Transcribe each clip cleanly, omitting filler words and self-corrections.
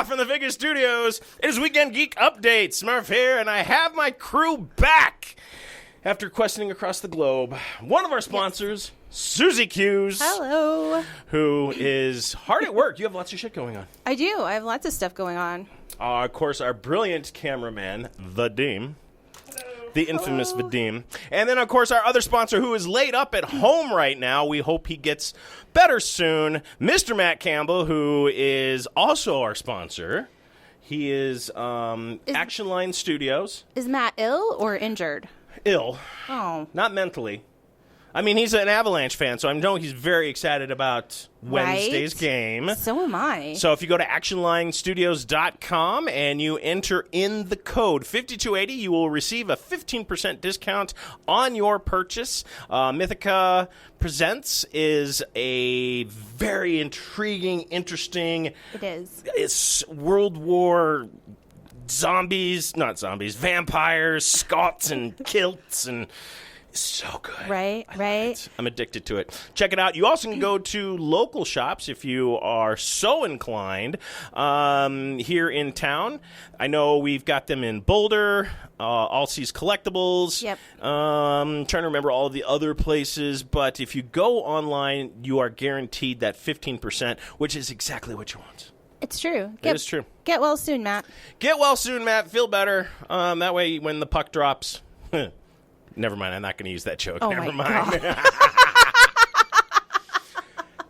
From the Vegas studios, it is Weekend Geek Update. Smurf here, and I have my crew back after questioning across the globe. One of our sponsors, Suzi Q's. Hello. Who is hard at work. You have lots of shit going on. I do. I have lots of stuff going on. Of course, our brilliant cameraman, Vadim. The infamous Vadim. And then, of course, our other sponsor who is laid up at home right now. We hope he gets better soon. Mr. Matt Campbell, who is also our sponsor. He is Action Line Studios. Is Matt ill or injured? Ill. Oh. Not mentally. I mean, he's an Avalanche fan, so I know he's very excited about Wednesday's game. So am I. So if you go to actionlinestudios.com and you enter in the code 5280, you will receive a 15% discount on your purchase. Mythica Presents is a very intriguing, interesting... It is. It's World War... vampires, Scots, and kilts, and... So good. Right. I'm addicted to it. Check it out. You also can go to local shops if you are so inclined here in town. I know we've got them in Boulder, All-Seas Collectibles. Yep. Trying to remember all of the other places, but if you go online, you are guaranteed that 15%, which is exactly what you want. It's true. It is true. Get well soon, Matt. Get well soon, Matt. Feel better. That way, when the puck drops... Never mind. I'm not going to use that joke. Oh Never my mind.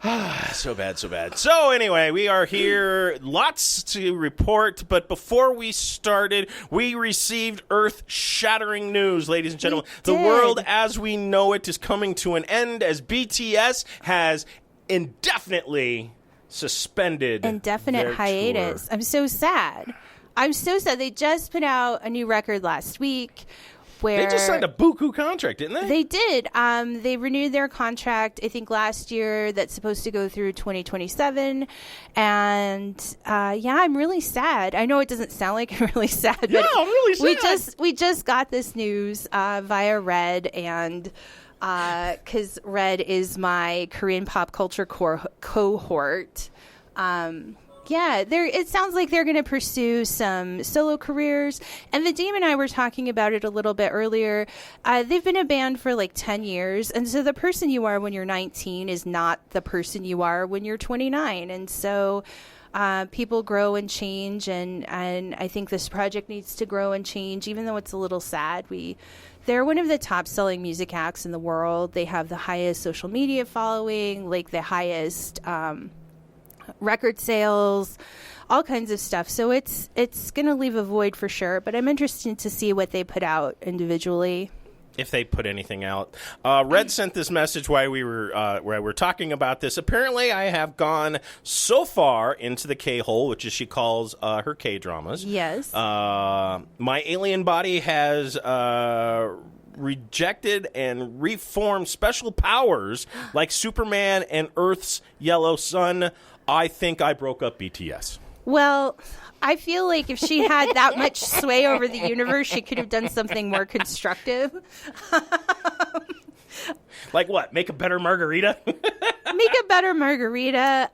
God. So bad. So anyway, we are here. Lots to report. But before we started, we received earth-shattering news, ladies and gentlemen. The world as we know it is coming to an end as BTS has indefinitely suspended Indefinite hiatus. Tour. I'm so sad. They just put out a new record last week. They just signed a buku contract, didn't they? They did. They renewed their contract, I think, last year. That's supposed to go through 2027. And, I'm really sad. I know it doesn't sound like I'm really sad. But I'm really sad. We just got this news via Red, and because Red is my Korean pop culture cohort. It sounds like they're going to pursue some solo careers. And Vadim and I were talking about it a little bit earlier. They've been a band for like 10 years. And so the person you are when you're 19 is not the person you are when you're 29. And so people grow and change. And I think this project needs to grow and change, even though it's a little sad. They're one of the top selling music acts in the world. They have the highest social media following, like the highest... record sales, all kinds of stuff. So it's going to leave a void for sure, but I'm interested to see what they put out individually. If they put anything out. Red sent this message while we were talking about this. Apparently, I have gone so far into the K-hole, which is she calls her K-dramas. Yes. My alien body has... rejected and reformed special powers like Superman and Earth's yellow sun. I think I broke up BTS. Well, I feel like if she had that much sway over the universe, she could have done something more constructive. Like what? Make a better margarita? Make a better margarita.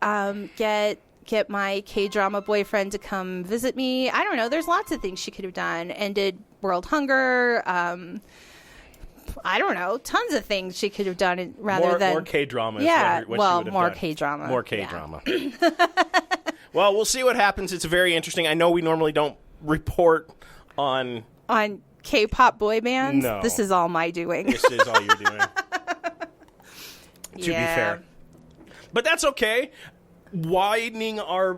Get my K-drama boyfriend to come visit me. I don't know. There's lots of things she could have done. Ended world hunger. I don't know, tons of things she could have done rather than... More K-drama. Yeah, more K-drama. More K-drama. Yeah. Well, we'll see what happens. It's very interesting. I know we normally don't report on K-pop boy bands. No. This is all my doing. This is all you're doing. To be fair. But that's okay. Widening our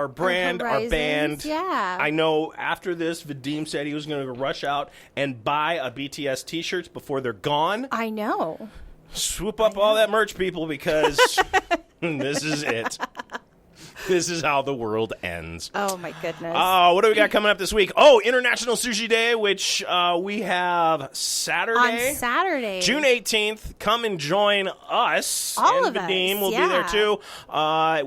brand, our band. Yeah. I know after this, Vadim said he was going to rush out and buy a BTS t-shirts before they're gone. I know. Swoop up all that merch, people, because this is it. This is how the world ends. Oh, my goodness. What do we got coming up this week? Oh, International Sushi Day, which we have Saturday. On Saturday. June 18th. Come and join us. All and of Vadim us. will be there, too.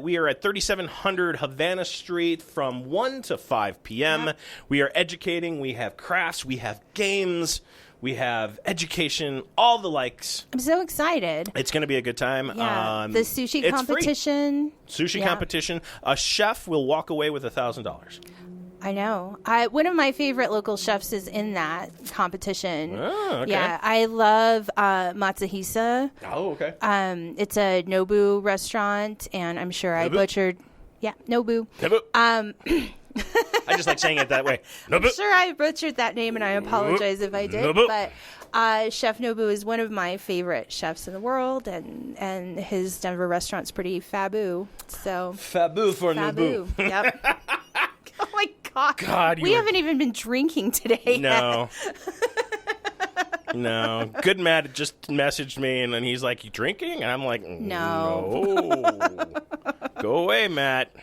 We are at 3700 Havana Street from 1 to 5 p.m. Yep. We are educating. We have crafts. We have games. We have education, all the likes. I'm so excited. It's going to be a good time. Yeah. The sushi competition. Sushi competition. A chef will walk away with $1,000. I know. One of my favorite local chefs is in that competition. Oh, okay. Yeah, I love Matsuhisa. Oh, okay. It's a Nobu restaurant, and I'm sure I butchered. Yeah, Nobu. Nobu. I just like saying it that way. Nobu. I'm sure I butchered that name, and I apologize if I did. Nobu. But Chef Nobu is one of my favorite chefs in the world, and his Denver restaurant's pretty fabu. So fabu for Nobu. Yep. Oh my God! We haven't even been drinking today. No. No. Good Matt just messaged me, and then he's like, "You drinking?" And I'm like, "No." Go away, Matt.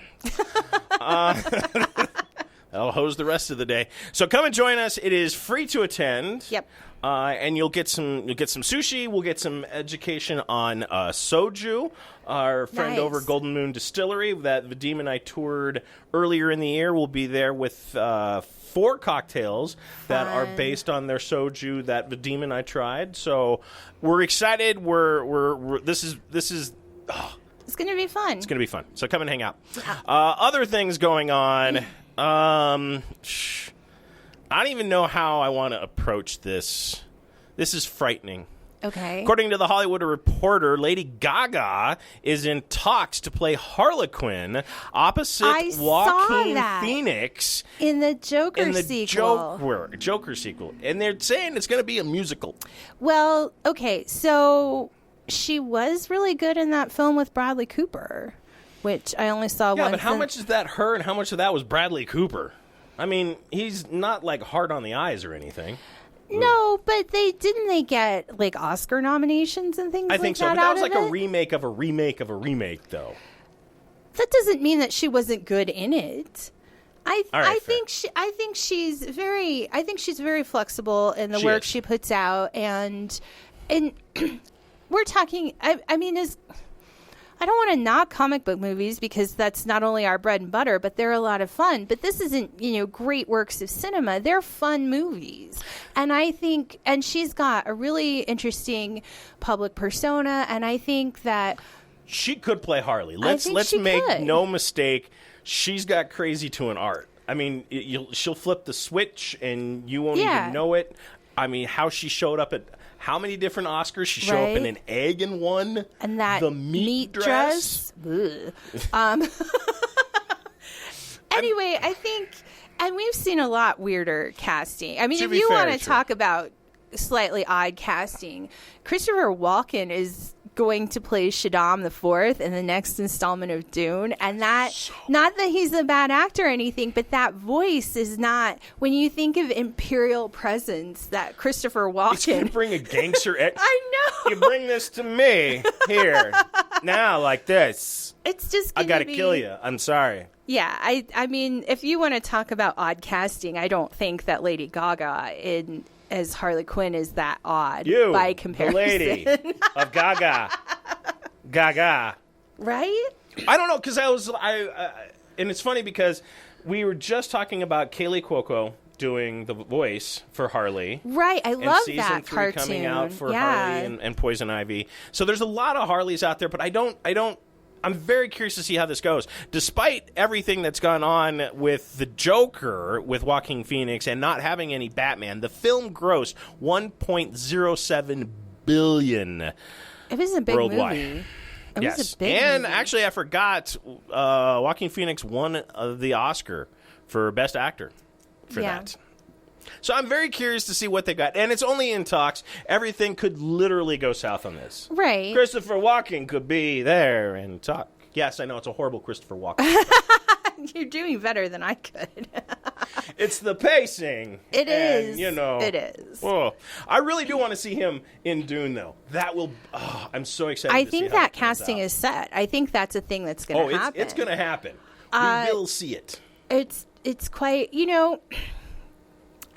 I'll hose the rest of the day. So come and join us. It is free to attend. Yep. And you'll get some sushi. We'll get some education on soju. Our friend over Golden Moon Distillery that Vadim and I toured earlier in the year will be there with 4 cocktails that are based on their soju that Vadim and I tried. So we're excited. This is. It's going to be fun. It's going to be fun. So come and hang out. Other things going on. I don't even know how I want to approach this. This is frightening. Okay. According to the Hollywood Reporter, Lady Gaga is in talks to play Harley Quinn opposite Joaquin Phoenix in the Joker sequel. Joker sequel. And they're saying it's going to be a musical. Well, okay, so she was really good in that film with Bradley Cooper, which I only saw once. Yeah, but how much is that her and how much of that was Bradley Cooper? I mean, he's not like hard on the eyes or anything. No, but they get like Oscar nominations and things like that. I think so, but that was like a remake of a remake of a remake, though. That doesn't mean that she wasn't good in it. I think she's very flexible in the work she puts out, and we're talking. I mean, I don't want to knock comic book movies because that's not only our bread and butter, but they're a lot of fun. But this isn't, great works of cinema. They're fun movies. And I think, and she's got a really interesting public persona. And I think that she could play Harley. Let's make no mistake. She's got crazy to an art. I mean, she'll flip the switch and you won't even know it. I mean, how she showed up at how many different Oscars? She showed up in an egg in one. And that the meat dress. Anyway, I think, and we've seen a lot weirder casting. I mean, if you want to talk about slightly odd casting, Christopher Walken is going to play Shaddam IV in the next installment of Dune, and that not that he's a bad actor or anything, but that voice is not, when you think of imperial presence, that Christopher Walken. He's gonna bring a gangster. I know. You bring this to me here now, like this. It's just I gotta kill you. I'm sorry. Yeah, I mean, if you want to talk about odd casting, I don't think that Lady Gaga as Harley Quinn is that odd by comparison. The lady of Gaga. Right? I don't know, because and it's funny because we were just talking about Kaylee Cuoco doing the voice for Harley. Right, I love that cartoon. And season 3 coming out for Harley and Poison Ivy. So there's a lot of Harleys out there, but I'm very curious to see how this goes. Despite everything that's gone on with the Joker, with Joaquin Phoenix, and not having any Batman, the film grossed $1.07 billion. It was a big worldwide. movie. Yes. And actually, I forgot, Joaquin Phoenix won the Oscar for Best Actor for that. So I'm very curious to see what they got. And it's only in talks. Everything could literally go south on this. Right. Christopher Walken could be there and talk. Yes, I know. It's a horrible Christopher Walken. You're doing better than I could. It's the pacing. It is. It is. Whoa. I really do want to see him in Dune, though. That will... I'm so excited I think that casting is set. I think that's a thing that's going to happen. It's going to happen. We will see it. It's quite...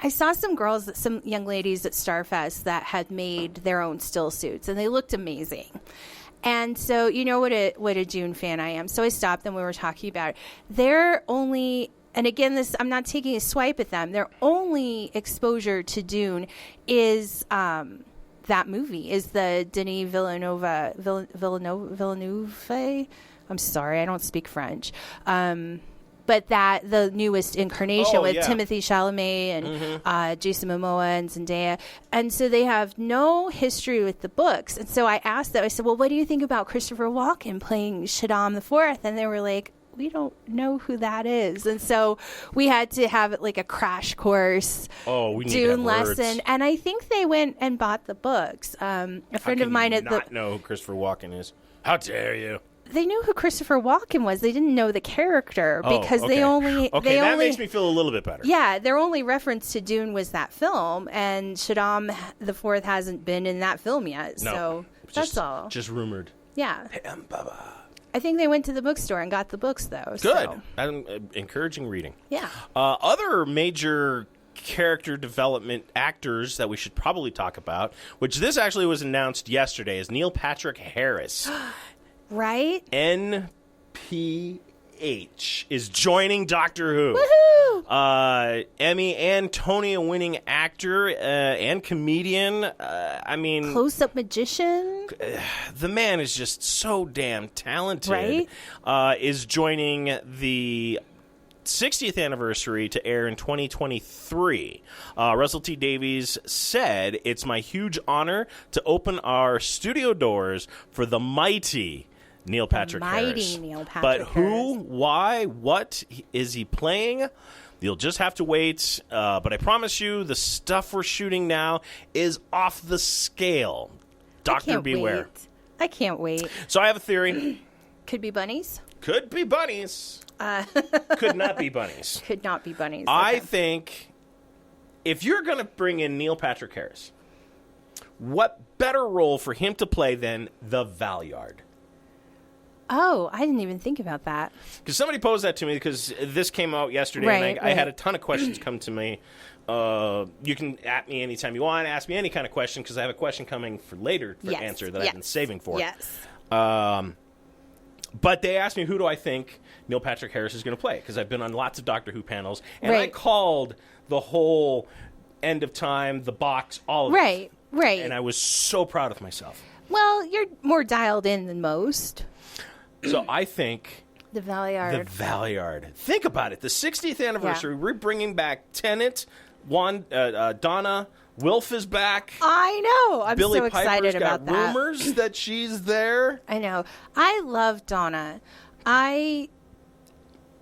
I saw some young ladies at Starfest that had made their own still suits, and they looked amazing. And so, what a Dune fan I am. So I stopped them. We were talking about it. They're only and again, this I'm not taking a swipe at them. Their only exposure to Dune is that movie, is the Denis Villeneuve. I'm sorry, I don't speak French. But the newest incarnation with Timothée Chalamet and Jason Momoa and Zendaya. And so they have no history with the books. And so I asked them, I said, well, what do you think about Christopher Walken playing Shaddam IV? And they were like, we don't know who that is. And so we had to have it like a crash course Dune lesson. And I think they went and bought the books. A friend of mine at not know who Christopher Walken is. How dare you? They knew who Christopher Walken was. They didn't know the character because they only... that makes me feel a little bit better. Yeah, their only reference to Dune was that film, and Shaddam IV hasn't been in that film yet. No, so that's all. Just rumored. Yeah. Hey, Baba. I think they went to the bookstore and got the books, though. Good. So. I'm encouraging reading. Yeah. Other major character development actors that we should probably talk about, which this actually was announced yesterday, is Neil Patrick Harris. Right? NPH is joining Doctor Who. Woohoo! Emmy and Tony-winning actor and comedian. Close-up magician. The man is just so damn talented. Right? Is joining the 60th anniversary to air in 2023. Russell T. Davies said, "It's my huge honor to open our studio doors for the mighty Neil Patrick Harris. Neil Patrick But who, Harris. why, what is he playing? You'll just have to wait. But I promise you, the stuff we're shooting now is off the scale. Doctor beware." I can't wait. So I have a theory. Could be bunnies. Could be bunnies. Could not be bunnies. Could not be bunnies. I Okay. think if you're going to bring in Neil Patrick Harris, what better role for him to play than the Valeyard? Oh, I didn't even think about that. Because somebody posed that to me because this came out yesterday, and I had a ton of questions come to me. You can at me anytime you want. Ask me any kind of question because I have a question coming for later for answer that I've been saving for. Yes. But they asked me, who do I think Neil Patrick Harris is going to play? Because I've been on lots of Doctor Who panels, and I called the whole End of Time, the box, all of it. Right. And I was so proud of myself. Well, you're more dialed in than most. So I think The Valeyard. The Valeyard. Think about it. The 60th anniversary, we're bringing back Tennant, Donna, Wilf is back. I know. I'm Billie so excited about got that. rumors that she's there. I know. I love Donna. I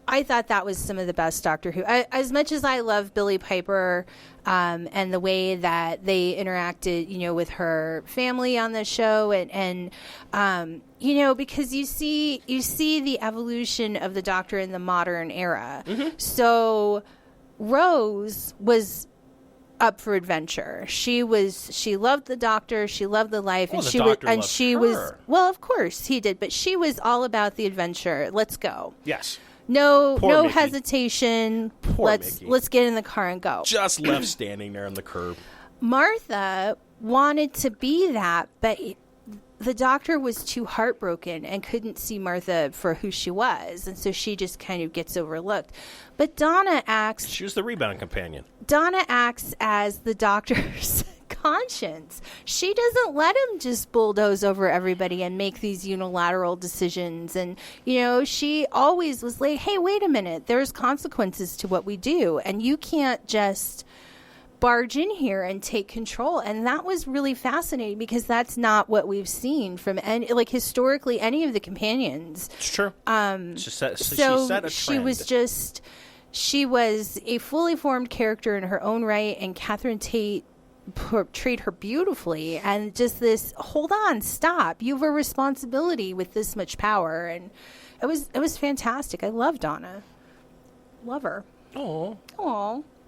thought that was some of the best Doctor Who. As much as I love Billie Piper and the way that they interacted, with her family on the show, and because you see the evolution of the Doctor in the modern era. Mm-hmm. So Rose was up for adventure. She loved the Doctor, she loved the life, well, and she was well, of course he did, but she was all about the adventure. Let's go. Yes. No Mickey. Hesitation. Let's get in the car and go. Just left standing there on the curb. Martha wanted to be that, but the Doctor was too heartbroken and couldn't see Martha for who she was, and so she just kind of gets overlooked. But Donna acts... She was the rebound companion. Donna acts as the Doctor's conscience. She doesn't let him just bulldoze over everybody and make these unilateral decisions. And, she always was like, hey, wait a minute. There's consequences to what we do, and you can't just barge in here and take control. And that was really fascinating because that's not what we've seen from historically any of the companions. It's true. She set a trend. She was a fully formed character in her own right, and Catherine Tate portrayed her beautifully. And just this, hold on, stop. You have a responsibility with this much power. And it was fantastic. I love Donna. Love her. Oh.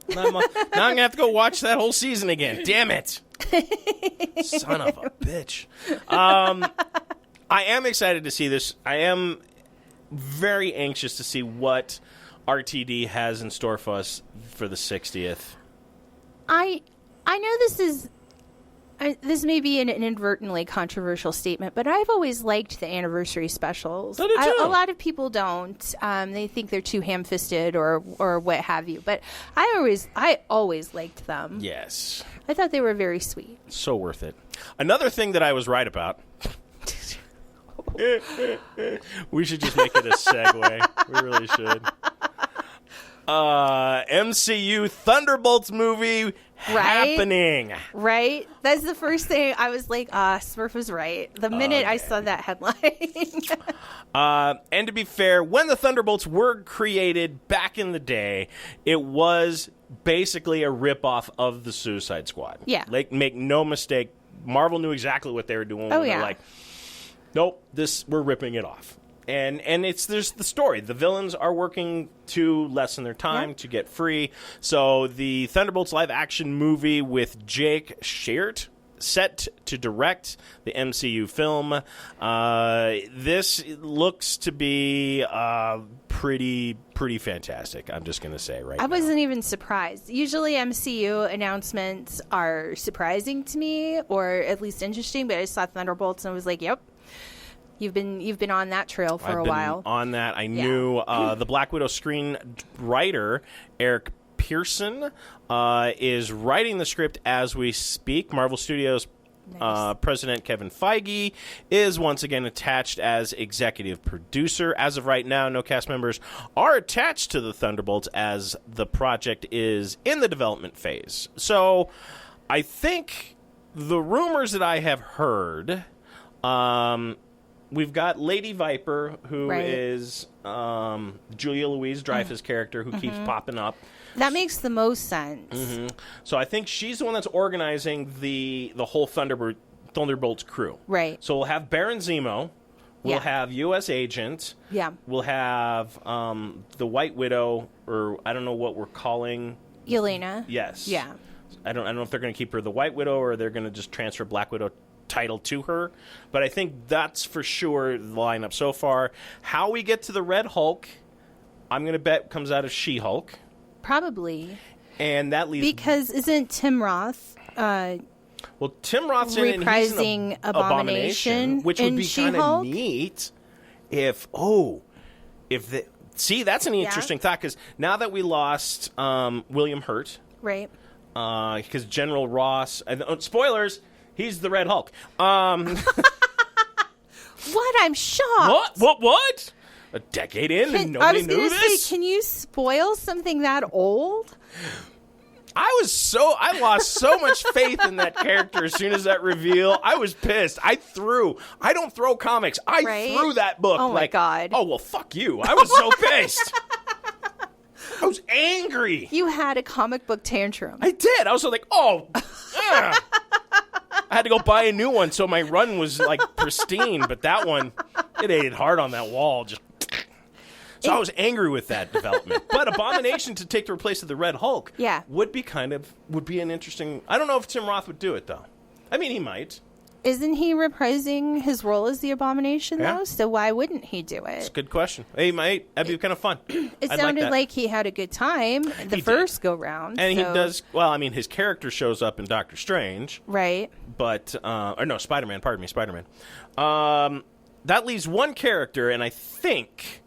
Now I'm going to have to go watch that whole season again. Damn it. Son of a bitch. I am excited to see this. I am very anxious to see what RTD has in store for us for the 60th. I know this is... This may be an inadvertently controversial statement, but I've always liked the anniversary specials. I do too. A lot of people don't. They think they're too ham-fisted or what have you. But I always liked them. Yes. I thought they were very sweet. So worth it. Another thing that I was right about. We should just make it a segue. We really should. MCU Thunderbolts movie happening. Right? That's the first thing I was like, Smurf was right. The minute I saw that headline. And to be fair, when the Thunderbolts were created back in the day, it was basically a ripoff of the Suicide Squad. Yeah. Like, make no mistake, Marvel knew exactly what they were doing. Oh, when yeah. They're like, nope, we're ripping it off. And there's the story. The villains are working to lessen their time, to get free. So the Thunderbolts live-action movie with Jake Sheart set to direct the MCU film. This looks to be pretty fantastic. I'm just going to say right now. I wasn't even surprised. Usually MCU announcements are surprising to me, or at least interesting, but I saw Thunderbolts and I was like, yep. You've been on that trail for a while. On that, I knew the Black Widow screenwriter Eric Pearson is writing the script as we speak. Marvel Studios president Kevin Feige is once again attached as executive producer. As of right now, no cast members are attached to the Thunderbolts as the project is in the development phase. So, I think the rumors that I have heard. We've got Lady Viper, who is Julia Louis-Dreyfus character, who keeps popping up. That makes the most sense. Mm-hmm. So I think she's the one that's organizing the whole Thunderbolts crew. Right. So we'll have Baron Zemo. We'll have U.S. Agent. Yeah. We'll have the White Widow, or I don't know what we're calling. Yelena. Yes. Yeah. I don't know if they're going to keep her the White Widow or they're going to just transfer Black Widow title to her, but I think that's for sure the lineup so far. How we get to the Red Hulk, I'm going to bet comes out of She-Hulk. Probably. And that leaves... Because isn't Tim Roth... well, Tim Roth's in it, and he's an Abomination, which would be kind of neat if see, that's an interesting thought, because now that we lost William Hurt, right? Because General Ross, and spoilers, he's the Red Hulk. What? I'm shocked. What? A decade in and nobody knew this? Say, can you spoil something that old? I lost so much faith in that character as soon as that reveal. I was pissed. I don't throw comics. I threw that book. Oh, my God. Oh, well, fuck you. I was so pissed. I was angry. You had a comic book tantrum. I did. I was like, I had to go buy a new one, so my run was like pristine. But that one, it ate hard on that wall. So I was angry with that development. But Abomination to take the place of the Red Hulk would be an interesting... I don't know if Tim Roth would do it, though. I mean, he might. Isn't he reprising his role as the Abomination, though? So why wouldn't he do it? It's a good question. He might. That'd be kind of fun. It sounded like he had a good time the first go-round. And he does... Well, I mean, his character shows up in Doctor Strange. Right. But... or no, Spider-Man. Pardon me, Spider-Man. That leaves one character, and I think...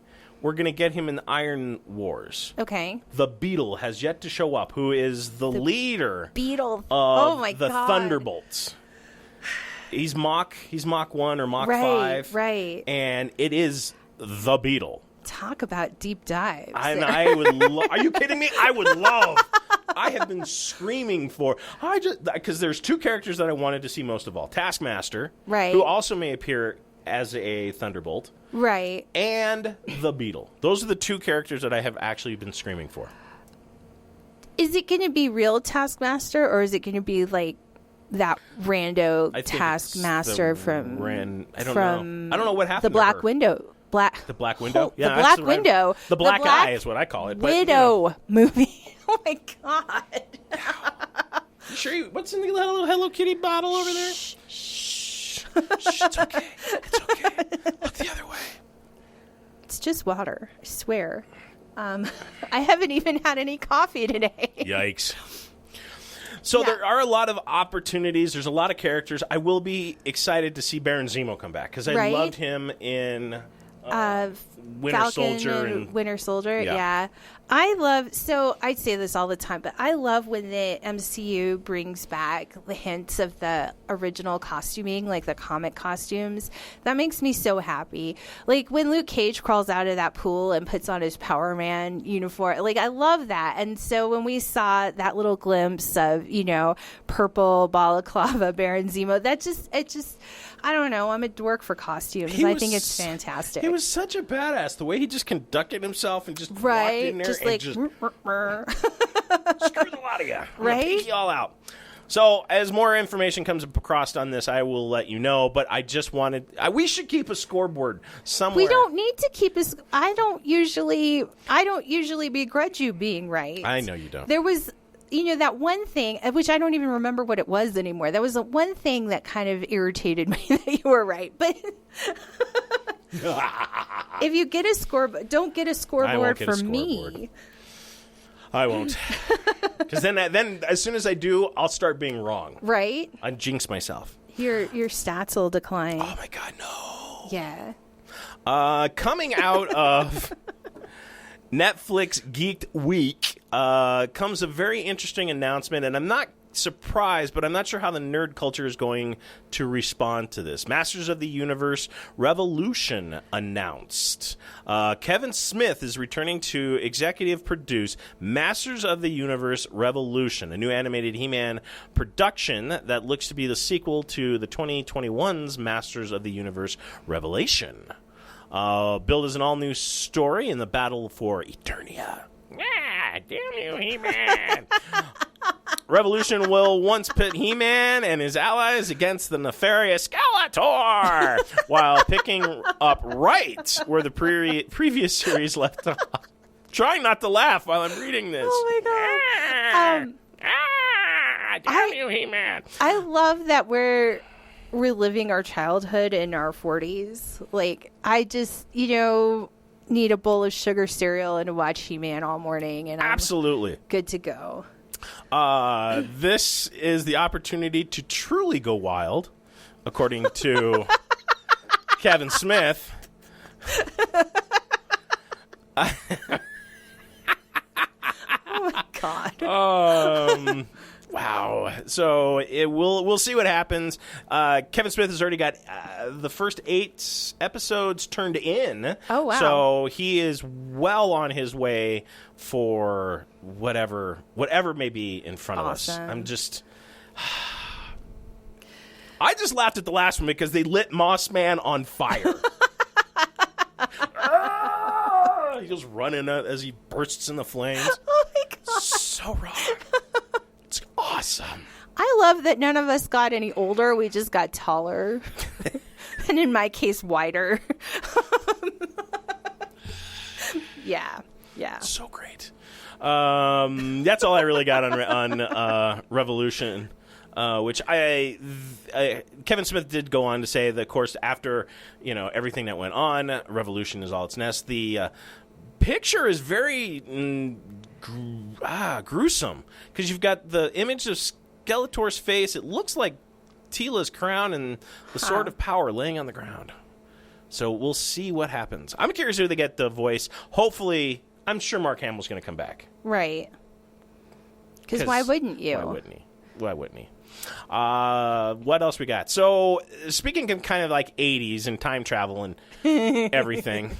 We're going to get him in the Iron Wars. Okay. The Beetle has yet to show up, who is the leader of the Thunderbolts. He's Mach 1 or Mach 5. Right. And it is the Beetle. Talk about deep dives. And I would are you kidding me? I would love. I have been screaming for... Because there's two characters that I wanted to see most of all. Taskmaster, who also may appear as a Thunderbolt. Right. And the Beetle. Those are the two characters that I have actually been screaming for. Is it going to be real Taskmaster, or is it going to be like that rando Taskmaster from... I don't know. I don't know what happened The Black Window. The Black Window? Yeah, the Black Window. The Black Eye is what I call it. Widow movie. Oh, my God. Sure. What's in the little Hello Kitty bottle over there? Shh. It's okay. It's okay. Look the other way. It's just water. I swear. I haven't even had any coffee today. Yikes. So there are a lot of opportunities. There's a lot of characters. I will be excited to see Baron Zemo come back because I loved him in Winter Soldier and Winter Soldier. Yeah. I say this all the time, but I love when the MCU brings back the hints of the original costuming, like the comic costumes. That makes me so happy. Like when Luke Cage crawls out of that pool and puts on his Power Man uniform, like I love that. And so when we saw that little glimpse of, purple balaclava Baron Zemo, I don't know. I'm a dork for costumes. I think it's fantastic. He was such a badass. The way he just conducted himself and just walked in there just like screw the lot of you. Right? Take you all out. So as more information comes across on this, I will let you know. But I just wanted... we should keep a scoreboard somewhere. We don't need to keep a... I don't usually begrudge you being right. I know you don't. There was... that one thing, which I don't even remember what it was anymore. That was the one thing that kind of irritated me that you were right. But if you get a scoreboard, don't get a scoreboard for me. I won't. Because then as soon as I do, I'll start being wrong. Right? I jinx myself. Your stats will decline. Oh, my God, no. Yeah. Coming out of... Netflix Geeked Week comes a very interesting announcement, and I'm not surprised, but I'm not sure how the nerd culture is going to respond to this. Masters of the Universe Revolution announced. Kevin Smith is returning to executive produce Masters of the Universe Revolution, a new animated He-Man production that looks to be the sequel to the 2021's Masters of the Universe Revelation. Billed as an all-new story in the battle for Eternia. Ah, damn you, He-Man. Revolution will once pit He-Man and his allies against the nefarious Skeletor, while picking up right where the previous series left off. Trying not to laugh while I'm reading this. Oh, my God. Damn you, He-Man. I love that we're reliving our childhood in our 40s. Like, I just, need a bowl of sugar cereal and to watch He-Man all morning, and I'm absolutely good to go. This is the opportunity to truly go wild, according to Kevin Smith. Oh my God. Wow. So we'll see what happens. Kevin Smith has already got the first 8 episodes turned in. Oh, wow. So he is well on his way for whatever may be in front of us. I'm just... I just laughed at the last one because they lit Moss Man on fire. He goes running as he bursts in the flames. Oh, my God. So wrong. It's awesome. I love that none of us got any older. We just got taller. And in my case, wider. Yeah. So great. That's all I really got on Revolution, which Kevin Smith did go on to say that, of course, after everything that went on, Revolution is all its nest. The picture is very gruesome because you've got the image of Skeletor's face. It looks like Tila's crown and the Sword of Power laying on the ground. So we'll see what happens. I'm curious who they get the voice. Hopefully, I'm sure Mark Hamill's going to come back. Right. Because why wouldn't you? Why wouldn't he? What else we got? So, speaking of kind of like 80s and time travel and everything.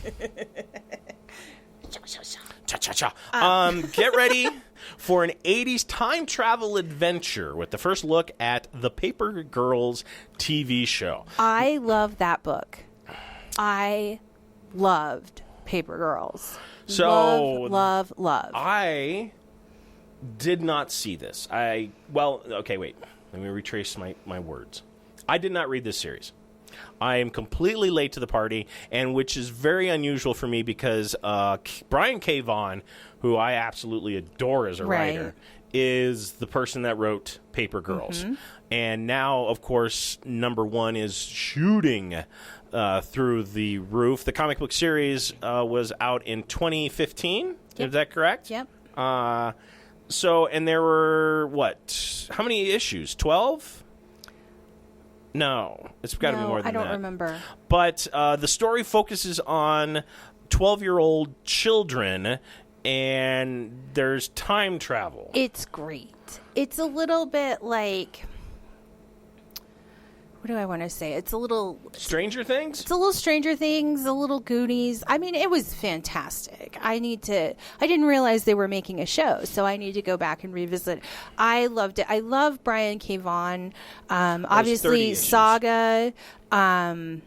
Get ready for an 80s time travel adventure with the first look at the Paper Girls TV show. I love that book. I loved Paper Girls. So love. I did not see this. Okay, wait. Let me retrace my words. I did not read this series. I am completely late to the party, and which is very unusual for me because Brian K. Vaughan, who I absolutely adore as a writer, is the person that wrote Paper Girls. Mm-hmm. And now, of course, number 1 is shooting through the roof. The comic book series was out in 2015. Yep. Is that correct? Yep. So, and there were, what? How many issues? 12? No. It's got to be more than that. I don't remember. But the story focuses on 12-year-old children, and there's time travel. It's great. It's a little bit like... What do I want to say? It's a little... Stranger Things? It's a little Stranger Things, a little Goonies. I mean, it was fantastic. I didn't realize they were making a show, so I need to go back and revisit. I loved it. I love Brian K. Vaughan. Obviously, Saga. And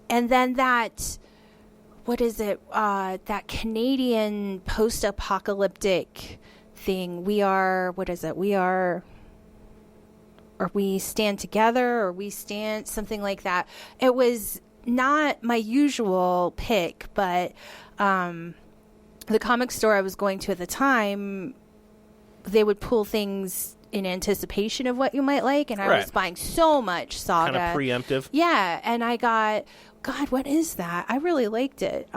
then that... What is it? That Canadian post-apocalyptic thing. What is it? Or we stand together, or we stand, something like that. It was not my usual pick, but the comic store I was going to at the time, they would pull things in anticipation of what you might like, and I was buying so much Saga. Kind of preemptive. Yeah, and I got, God, what is that? I really liked it.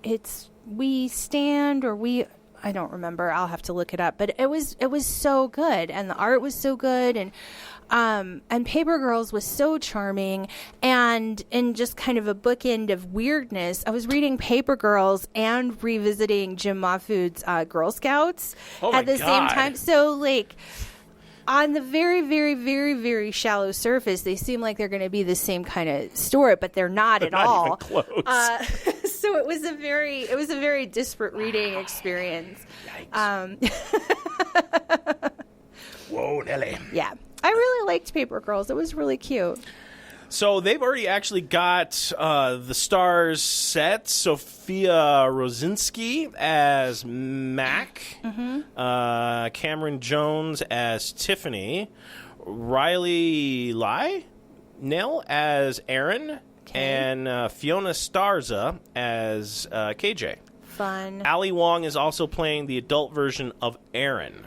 It's We Stand, or We... I don't remember. I'll have to look it up. But it was so good, and the art was so good, and Paper Girls was so charming, and in just kind of a bookend of weirdness, I was reading Paper Girls and revisiting Jim Mahfood's Girl Scouts at the same time. So like, on the very, very, very, very shallow surface, they seem like they're going to be the same kind of story, but they're not at all. Even close. So it was a very disparate reading experience. Whoa, Nelly. Yeah, I really liked Paper Girls. It was really cute. So they've already actually got the stars set. Sophia Rosinski as Mac, Cameron Jones as Tiffany, Riley Nell as Aaron, and Fiona Starza as KJ. Fun. Ali Wong is also playing the adult version of Aaron.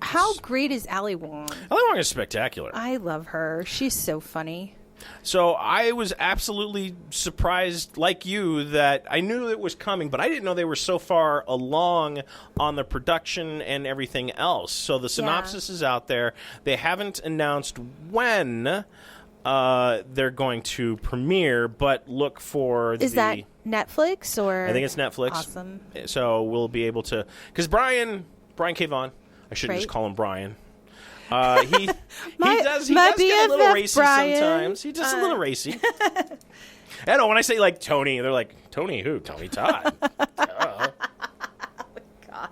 How great is Ali Wong? Ali Wong is spectacular. I love her. She's so funny. So I was absolutely surprised, like you, that I knew it was coming, but I didn't know they were so far along on the production and everything else. So the synopsis is out there. They haven't announced when they're going to premiere, but look for Is that Netflix or? I think it's Netflix. Awesome. So we'll be able to, because Brian K. Vaughan, I shouldn't just call him Brian. He does get a little racy Brian. sometimes. He does a little racy. I know when I say like Tony, they're like, Tony who? Tony Todd. Oh my God.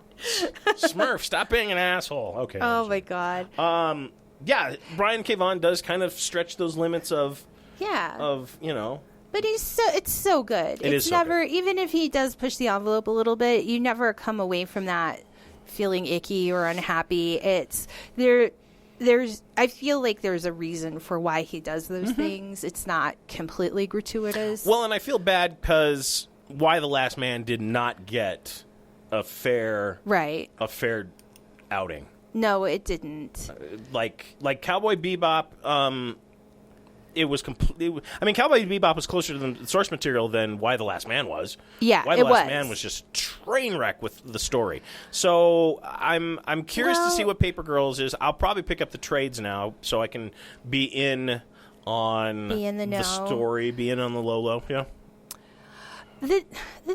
Smurf, stop being an asshole. Okay. Oh my God. Yeah, Brian K. Vaughan does kind of stretch those limits of But it's so good. It is so never good. Even if he does push the envelope a little bit, you never come away from that feeling icky or unhappy. I feel like there's a reason for why he does those things. It's not completely gratuitous. Well, and I feel bad because Why the Last Man did not get a fair outing. No, it didn't. Like Cowboy Bebop, it was complete. I mean, Cowboy Bebop was closer to the source material than Why the Last Man was. Yeah, Why the Last Man was just train wreck with the story. So I'm curious to see what Paper Girls is. I'll probably pick up the trades now so I can be in on the story, be in on the low. Yeah. The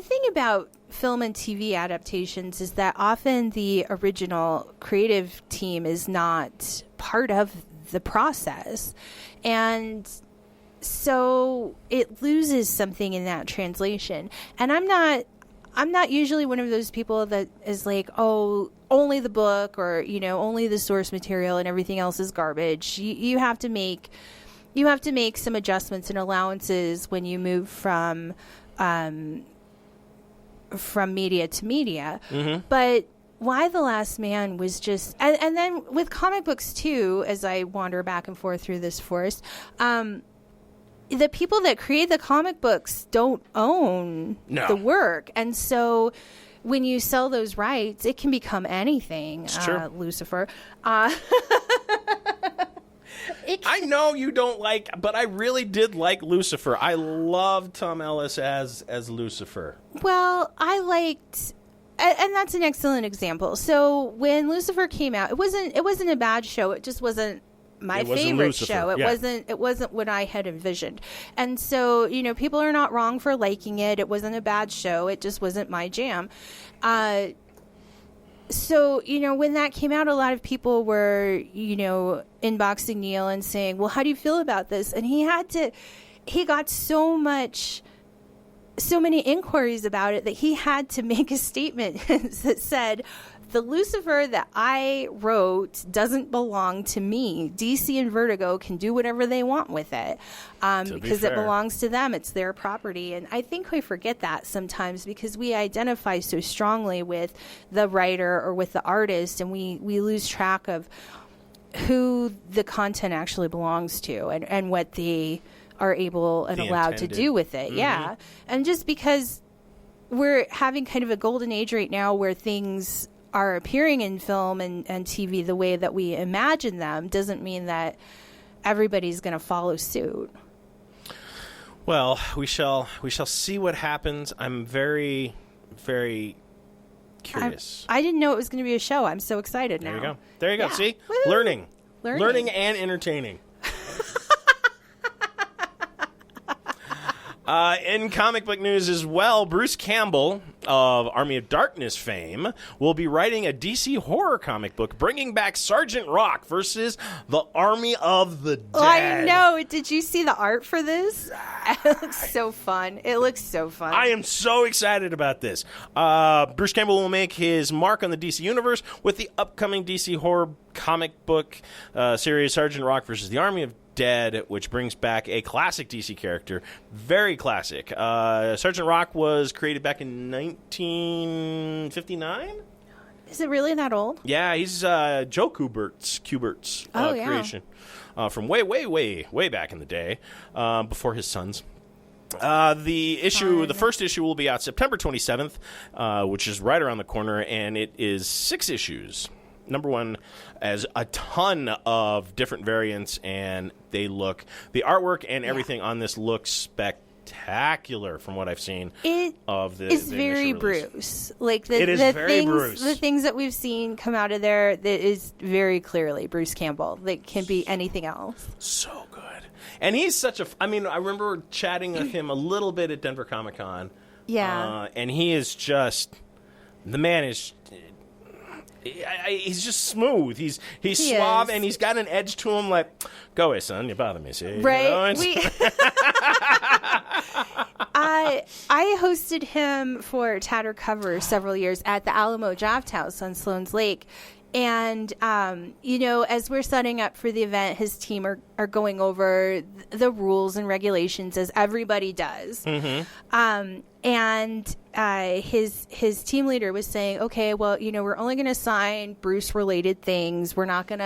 thing about film and TV adaptations is that often the original creative team is not part of the process, and so it loses something in that translation. And I'm not usually one of those people that is like, oh, only the book, or only the source material and everything else is garbage. You have to make some adjustments and allowances when you move from media to media. But Why the Last Man was just, and then with comic books too, as I wander back and forth through this forest, the people that create the comic books don't own the work, and so when you sell those rights, it can become anything. It's true. Lucifer. I know you don't like, but I really did like Lucifer. I loved Tom Ellis as Lucifer. Well, I liked And that's an excellent example. So when Lucifer came out, it wasn't a bad show. It just wasn't my favorite show. It wasn't what I had envisioned. And so, people are not wrong for liking it. It wasn't a bad show. It just wasn't my jam. So, when that came out, a lot of people were, inboxing Neil and saying, well, how do you feel about this? And he got so many inquiries about it that he had to make a statement that said, the Lucifer that I wrote doesn't belong to me. DC and Vertigo can do whatever they want with it because it belongs to them. It's their property. And I think we forget that sometimes because we identify so strongly with the writer or with the artist, and we lose track of who the content actually belongs to and what they are able and allowed to do with it. Mm-hmm. Yeah. And just because we're having kind of a golden age right now where things are appearing in film and TV the way that we imagine them doesn't mean that everybody's going to follow suit. Well, we shall see what happens. I'm very, very curious. I didn't know it was going to be a show. I'm so excited now. There you go. Yeah. See? Woo-hoo. Learning and entertaining. In comic book news as well, Bruce Campbell of Army of Darkness fame will be writing a DC horror comic book bringing back Sergeant Rock versus the Army of the Dead. I know. Did you see the art for this? It looks so fun. I am so excited about this. Bruce Campbell will make his mark on the DC universe with the upcoming DC horror comic book series Sergeant Rock versus the Army of Dead, which brings back a classic DC character. Very classic. Sergeant Rock was created back in 1959? Is it really that old? Yeah, he's Joe Kubert's creation from way back in the day, before his sons. The first issue will be out September 27th, which is right around the corner, and it is 6 issues. Number one has a ton of different variants, and the artwork and everything on this looks spectacular from what I've seen. Of the is very Bruce. Like it is very Bruce. The things that we've seen come out of there, that is very clearly Bruce Campbell. That can be anything else. So good. And he's such a... I remember chatting with him a little bit at Denver Comic Con. Yeah. And he is just... The man is... He's just smooth. He's suave, and he's got an edge to him. Like, go away, son. You bother me. See, right? I hosted him for Tatter Cover several years at the Alamo Draft House on Sloan's Lake. And, as we're setting up for the event, his team are going over the rules and regulations, as everybody does. Mm-hmm. And his team leader was saying, okay, well, we're only going to sign Bruce-related things. We're not going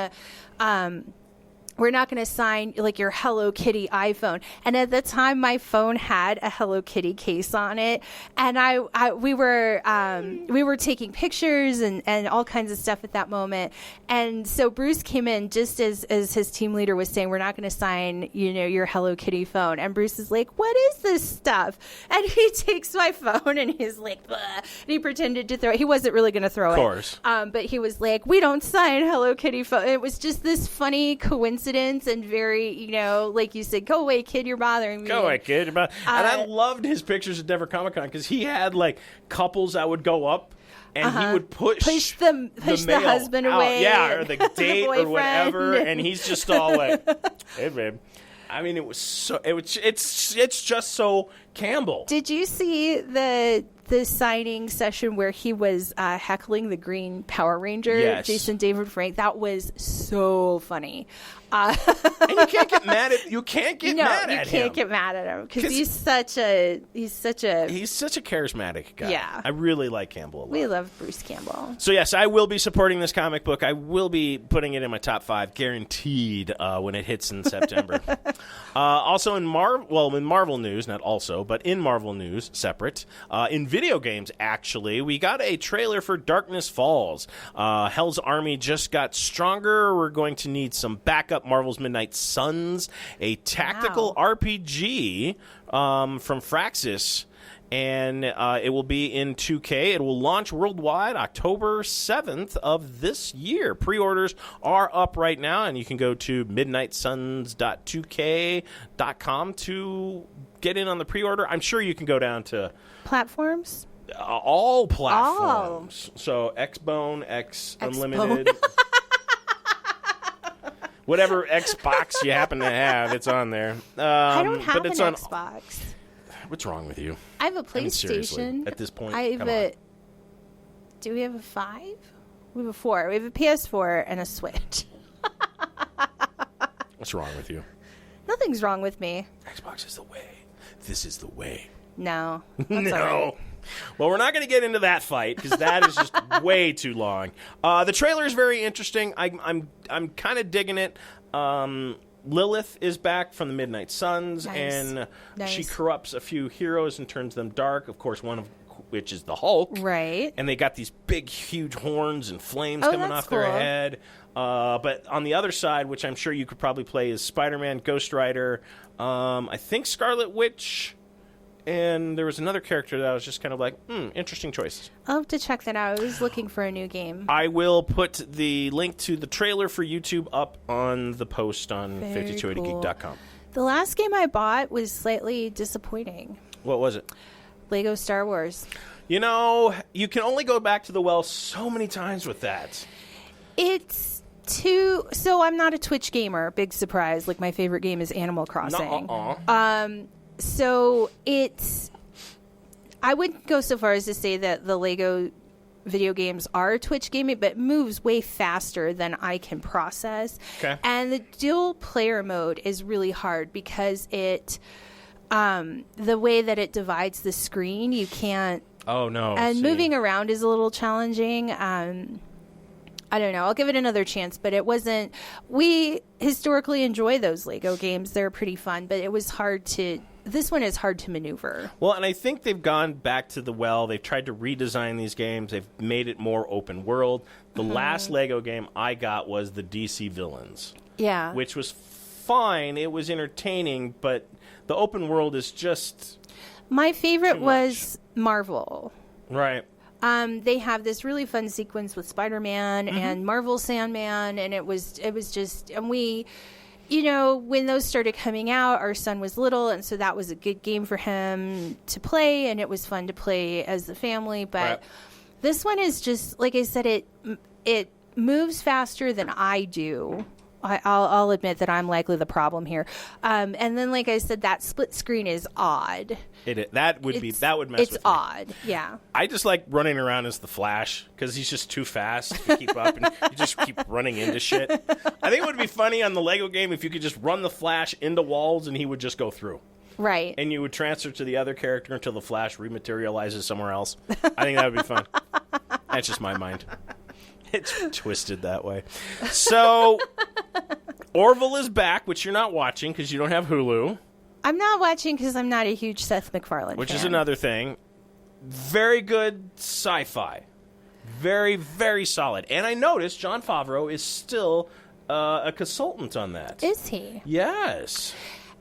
to sign like your Hello Kitty iPhone. And at the time, my phone had a Hello Kitty case on it, and we were taking pictures and all kinds of stuff at that moment. And so Bruce came in just as his team leader was saying, we're not going to sign your Hello Kitty phone. And Bruce is like, what is this stuff? And he takes my phone and he's like, bleh. And he pretended to throw it. He wasn't really going to throw it. Of course. But he was like, we don't sign Hello Kitty phone. It was just this funny coincidence. And very, like you said, go away, kid, you're bothering me. Go away, kid, you're bothering me. And I loved his pictures at Denver Comic Con because he had like couples that would go up and he would push the husband out. away. Yeah, or the date or whatever. And he's just all like, hey, babe. It was so, it's just so Campbell. Did you see the signing session where he was heckling the Green Power Ranger, yes. Jason David Frank? That was so funny. And you can't get mad at him. You can't get mad at him because he's such a charismatic guy. Yeah, I really like Campbell a lot. We love Bruce Campbell. So yes, I will be supporting this comic book. I will be putting it in my top 5 guaranteed when it hits in September. Also in Marvel news, not also, but in Marvel news, separate in video games. Actually, we got a trailer for Darkness Falls. Hell's Army just got stronger. We're going to need some backup. Marvel's Midnight Suns, a tactical RPG from Firaxis, and it will be in 2K. It will launch worldwide October 7th of this year. Pre-orders are up right now, and you can go to midnightsuns.2k.com to get in on the pre-order. I'm sure you can go down to platforms. All platforms. So Xbone, X Unlimited. Whatever Xbox you happen to have, it's on there. I don't have an Xbox. What's wrong with you? I have a PlayStation. I mean, seriously, at this point, do we have a 5? We have a 4. We have a PS4 and a Switch. What's wrong with you? Nothing's wrong with me. Xbox is the way. This is the way. No. No. All right. Well, we're not going to get into that fight because that is just way too long. The trailer is very interesting. I'm kind of digging it. Lilith is back from the Midnight Suns, and she corrupts a few heroes and turns them dark. Of course, one of which is the Hulk. Right. And they got these big, huge horns and flames coming off their head. But on the other side, which I'm sure you could probably play, is Spider-Man, Ghost Rider, I think Scarlet Witch, and there was another character that I was just kind of like, interesting choices. I'll have to check that out. I was looking for a new game. I will put the link to the trailer for YouTube up on the post on 5280geek.com. The last game I bought was slightly disappointing. What was it? Lego Star Wars. You know, you can only go back to the well so many times with that. It's too... So I'm not a Twitch gamer. Big surprise. Like, my favorite game is Animal Crossing. So it's... I wouldn't go so far as to say that the Lego video games are Twitch gaming, but it moves way faster than I can process. Okay. And the dual player mode is really hard because it... the way that it divides the screen, you can't... Oh, no. And moving around is a little challenging. I don't know. I'll give it another chance, but it wasn't... We historically enjoy those Lego games. They're pretty fun, but it was hard to... This one is hard to maneuver. Well, and I think they've gone back to the well. They've tried to redesign these games. They've made it more open world. The last Lego game I got was the DC Villains. Yeah. Which was fine. It was entertaining, but the open world is just... My favorite was Marvel. Right. They have this really fun sequence with Spider-Man and Marvel Sandman, and it was just... And we... You know, when those started coming out, our son was little, and so that was a good game for him to play, and it was fun to play as a family. But this one is just, like I said, it moves faster than I do. I'll admit that I'm likely the problem here. And then, like I said, that split screen is odd. That would mess with me. It's odd, yeah. I just like running around as the Flash because he's just too fast to keep up, and you just keep running into shit. I think it would be funny on the Lego game if you could just run the Flash into walls and he would just go through. Right. And you would transfer to the other character until the Flash rematerializes somewhere else. I think that would be fun. That's just my mind. It's twisted that way. So, Orville is back, which you're not watching because you don't have Hulu. I'm not watching because I'm not a huge Seth MacFarlane Which fan. is another thing. Very good sci-fi. Very, very solid. And I noticed Jon Favreau is still a consultant on that. Is he? Yes.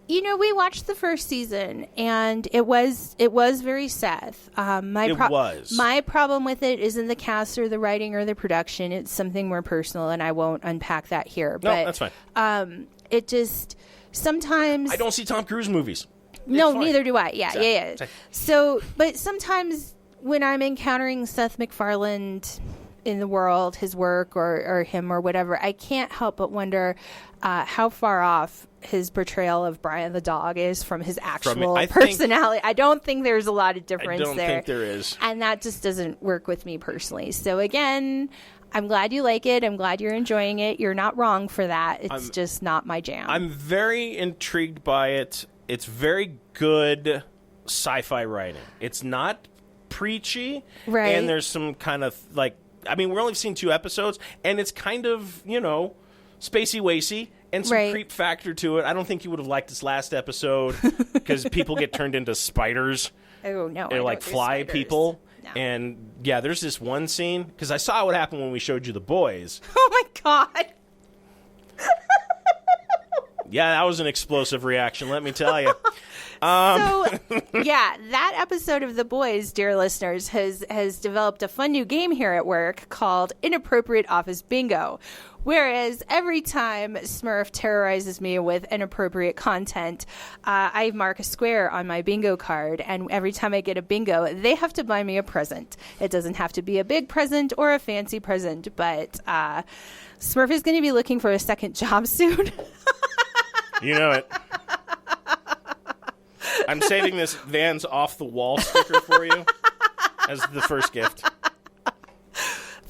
You know, we watched the first season, and it was very Seth. My problem with it isn't the cast or the writing or the production. It's something more personal, and I won't unpack that here. No, that's fine. It just sometimes I don't see Tom Cruise movies. No, neither do I. Yeah. So, but sometimes when I'm encountering Seth MacFarlane in the world, his work or him or whatever, I can't help but wonder how far off his portrayal of Brian the dog is from his actual personality. I don't think there's a lot of difference there. I don't think there is. And that just doesn't work with me personally. So again, I'm glad you like it. I'm glad you're enjoying it. You're not wrong for that. It's just not my jam. I'm very intrigued by it. It's very good sci-fi writing. It's not preachy. Right. And there's some kind of like, I mean, we're only seeing 2 episodes, and it's kind of, you know, spacey-wacy and some creep factor to it. I don't think you would have liked this last episode because people get turned into spiders. Oh, no. They're like fly people. No. And, yeah, there's this one scene, because I saw what happened when we showed you The Boys. Oh, my God. Yeah, that was an explosive reaction, let me tell you. Yeah, that episode of The Boys, dear listeners, has developed a fun new game here at work called Inappropriate Office Bingo. Whereas every time Smurf terrorizes me with inappropriate content, I mark a square on my bingo card, and every time I get a bingo, they have to buy me a present. It doesn't have to be a big present or a fancy present, but Smurf is going to be looking for a second job soon. You know it. I'm saving this Vans off the wall sticker for you as the first gift.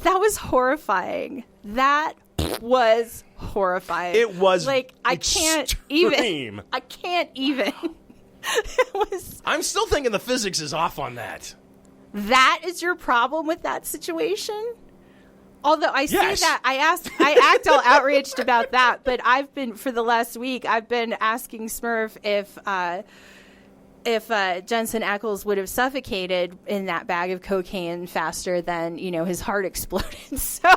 That was horrifying. That was horrifying. It was like I can't even. It was. I'm still thinking the physics is off on that. That is your problem with that situation? Although I say that, I act all outraged about that, but for the last week, I've been asking Smurf if Jensen Ackles would have suffocated in that bag of cocaine faster than, his heart exploded. So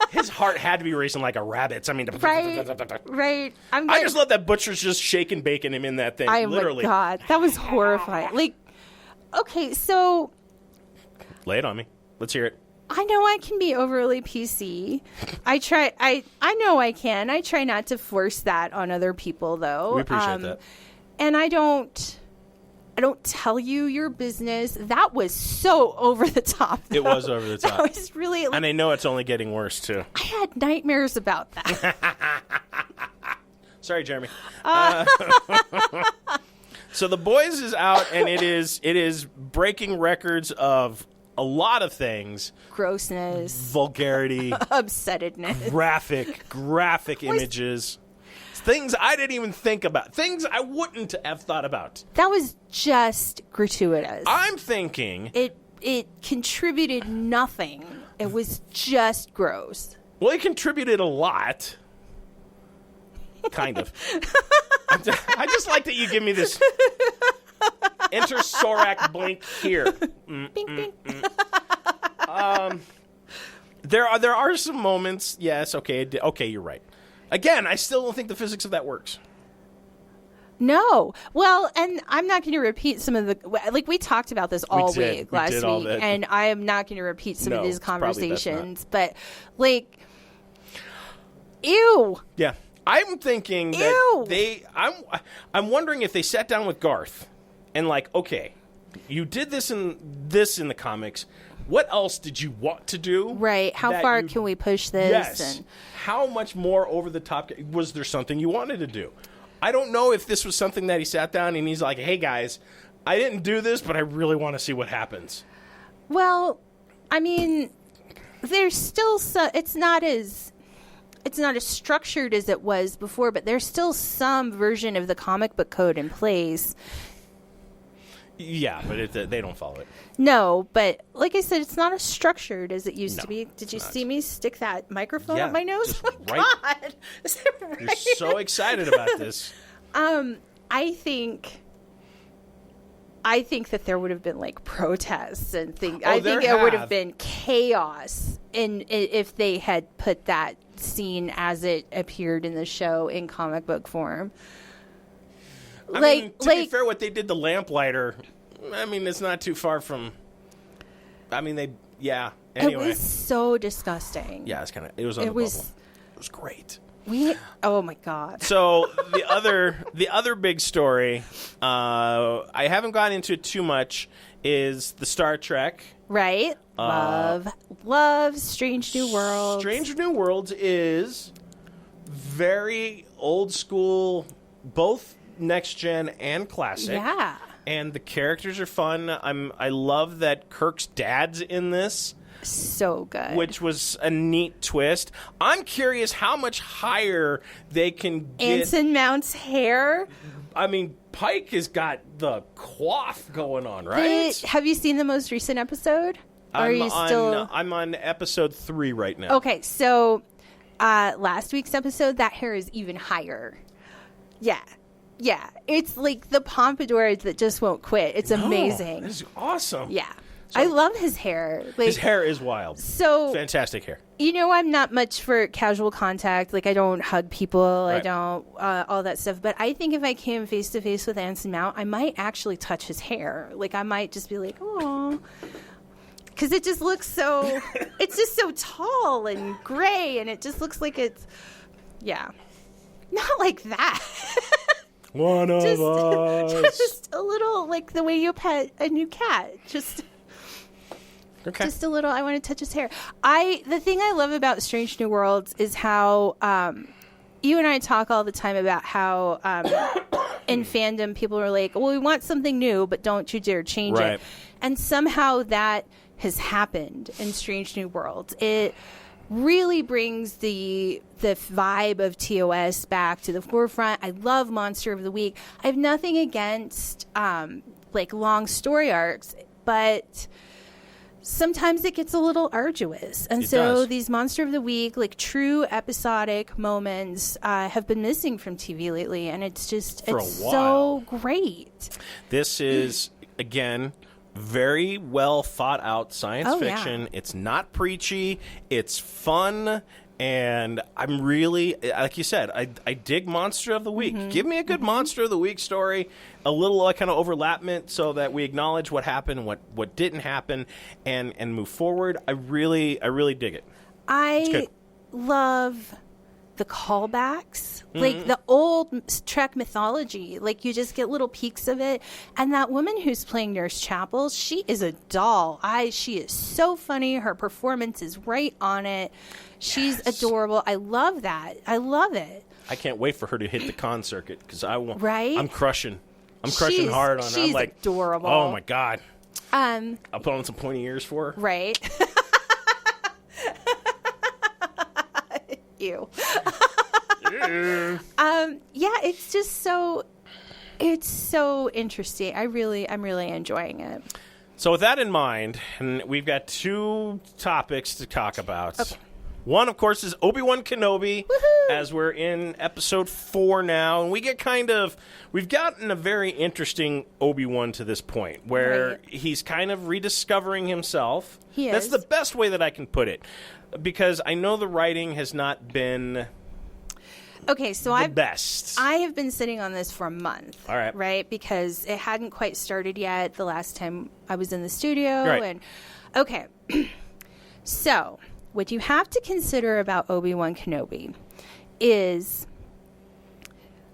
his heart had to be racing like a rabbit's. I mean, right. I just love that Butcher's just shaking bacon him in that thing. Literally. My God, that was horrifying. Like, okay, so lay it on me. Let's hear it. I know I can be overly PC. I know I can. I try not to force that on other people, though. We appreciate that. And I don't tell you your business. That was so over the top, though. It was over the top. That was really... And I know it's only getting worse, too. I had nightmares about that. Sorry, Jeremy. So The Boys is out, and it is breaking records of a lot of things. Grossness. Vulgarity. Upsettedness. Graphic images. Things I didn't even think about. Things I wouldn't have thought about. That was just gratuitous. I'm thinking... It contributed nothing. It was just gross. Well, it contributed a lot. Kind of. I just like that you give me this... Inter-Sorak blink here. Bink, bink. There are some moments. Yes, okay, you're right. Again, I still don't think the physics of that works. No. Well, and I'm not going to repeat some of the... we talked about this all week last week, and I am not going to repeat some of these conversations, but, ew. Yeah. I'm thinking that I'm wondering if they sat down with Garth and okay, you did this in the comics. What else did you want to do? Right. How far can we push this? Yes. And how much more over the top? Was there something you wanted to do? I don't know if this was something that he sat down and he's like, hey, guys, I didn't do this, but I really want to see what happens. Well, I mean, there's still it's not as structured as it was before, but there's still some version of the comic book code in place. Yeah, but they don't follow it. No, but like I said, it's not as structured as it used to be. Did you see me stick that microphone up my nose? Oh my God. Is it right? You're so excited about this. I think that there would have been protests and things. I think it would have been chaos if they had put that scene as it appeared in the show in comic book form. I mean, to be fair, what they did to Lamplighter, I mean, it's not too far from... I mean, anyway. It was so disgusting. Yeah, it was on the bubble. It was great. Oh, my God. So, the other big story, I haven't gone into it too much, is the Star Trek. Right. Love Strange New Worlds. Strange New Worlds is very old school, both next gen and classic. Yeah. And the characters are fun. I love that Kirk's dad's in this. So good. Which was a neat twist. I'm curious how much higher they can get. Anson Mount's hair. I mean, Pike has got the coif going on, right? Have you seen the most recent episode? I'm on episode 3 right now. Okay, so last week's episode, that hair is even higher. Yeah. Yeah, it's like the pompadour that just won't quit. It's amazing. It's awesome. Yeah. I love his hair. Like, his hair is wild. So fantastic hair. You know, I'm not much for casual contact. Like, I don't hug people. Right. I don't all that stuff. But I think if I came face to face with Anson Mount, I might actually touch his hair. Like, I might just be like, oh. Because it just looks so, it's just so tall and gray, and it just looks like it's, yeah. Not like that. One of us. Just a little, like the way you pet a new cat. Just a little, I want to touch his hair. The thing I love about Strange New Worlds is how, you and I talk all the time about how, in fandom, people are like, well, we want something new, but don't you dare change it. And somehow that has happened in Strange New Worlds. It really brings the vibe of TOS back to the forefront. I love Monster of the Week. I have nothing against like long story arcs, but sometimes it gets a little arduous. And so these Monster of the Week, like true episodic moments, have been missing from TV lately, and it's just so great. This is again very well thought out science fiction. Yeah. It's not preachy. It's fun. And I'm really, like you said, I dig Monster of the Week. Mm-hmm. Give me a good Monster of the Week story, a little kind of overlapment so that we acknowledge what happened, what didn't happen, and move forward. I really dig it. I love the callbacks, like the old Trek mythology. Like, you just get little peeks of it. And that woman who's playing Nurse Chapel, she is a doll. She is so funny. Her performance is right on it. She's adorable. I love that. I love it. I can't wait for her to hit the con circuit because Right? I'm crushing hard on her. She's I'm like, adorable. Oh my God. I'll put on some pointy ears for her. Right. Ew. Yeah, it's just it's so interesting. I'm really enjoying it. So with that in mind, and we've got two topics to talk about. Okay. One, of course, is Obi-Wan Kenobi. Woohoo! As we're in episode 4 now, and we've gotten a very interesting Obi-Wan to this point, where he's kind of rediscovering himself. He is. That's the best way that I can put it, because I know the writing has not been the best. I have been sitting on this for a month. All right. Right? Because it hadn't quite started yet the last time I was in the studio. Right. And okay. So, what you have to consider about Obi-Wan Kenobi is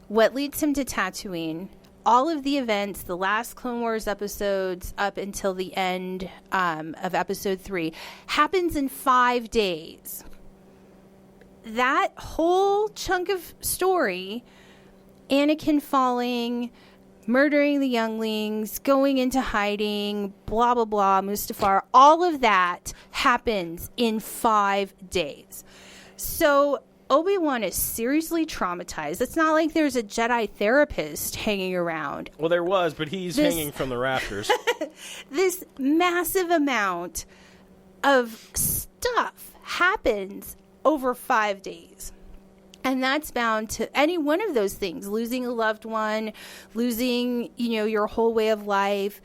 what leads him to Tatooine. All of the events, the last Clone Wars episodes up until the end of episode 3, happens in 5 days. That whole chunk of story, Anakin falling, murdering the younglings, going into hiding, blah, blah, blah, Mustafar, all of that happens in 5 days. So Obi-Wan is seriously traumatized. It's not like there's a Jedi therapist hanging around. Well, there was, but he's hanging from the rafters. This massive amount of stuff happens over 5 days. And that's bound to any one of those things, losing a loved one, losing, your whole way of life.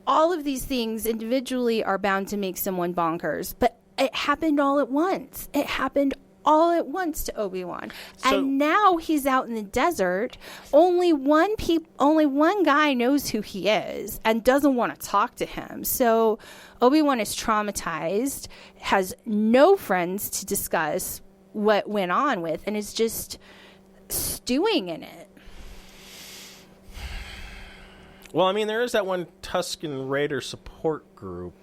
All of these things individually are bound to make someone bonkers. But it happened all at once. It happened all at once to Obi-Wan. And now he's out in the desert. Only one guy knows who he is and doesn't want to talk to him. So Obi-Wan is traumatized, has no friends to discuss what went on with, and is just stewing in it. Well, I mean, there is that one Tusken Raider support group.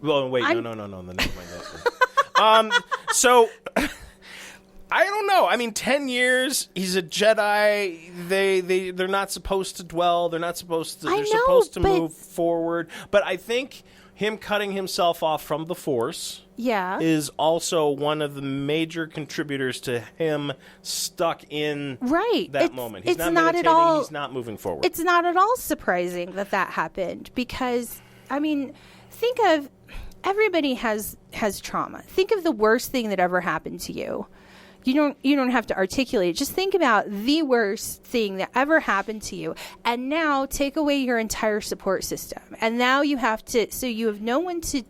Well, wait, no, never mind that. So, I don't know. I mean, 10 years, he's a Jedi. They're not supposed to dwell. They're not supposed to. They're supposed to move forward. But I think him cutting himself off from the Force is also one of the major contributors to him stuck in that moment. He's not meditating. He's not moving forward. It's not at all surprising that happened because, I mean, think of everybody has trauma. Think of the worst thing that ever happened to you. You don't have to articulate. Just think about the worst thing that ever happened to you, and now take away your entire support system. And now you have no one to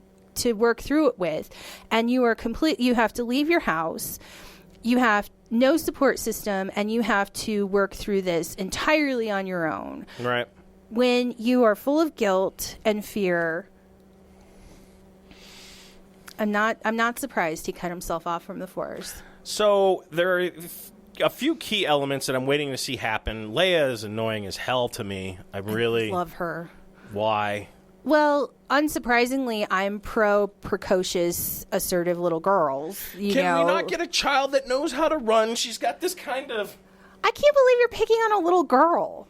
work through it with, and you have to leave your house. You have no support system, and you have to work through this entirely on your own. Right. When you are full of guilt and fear, I'm not surprised he cut himself off from the Force. So there are a few key elements that I'm waiting to see happen. Leia is annoying as hell to me. I love her. Why? Well, unsurprisingly, I'm precocious, assertive little girls. Can we not get a child that knows how to run? She's got this kind of... I can't believe you're picking on a little girl.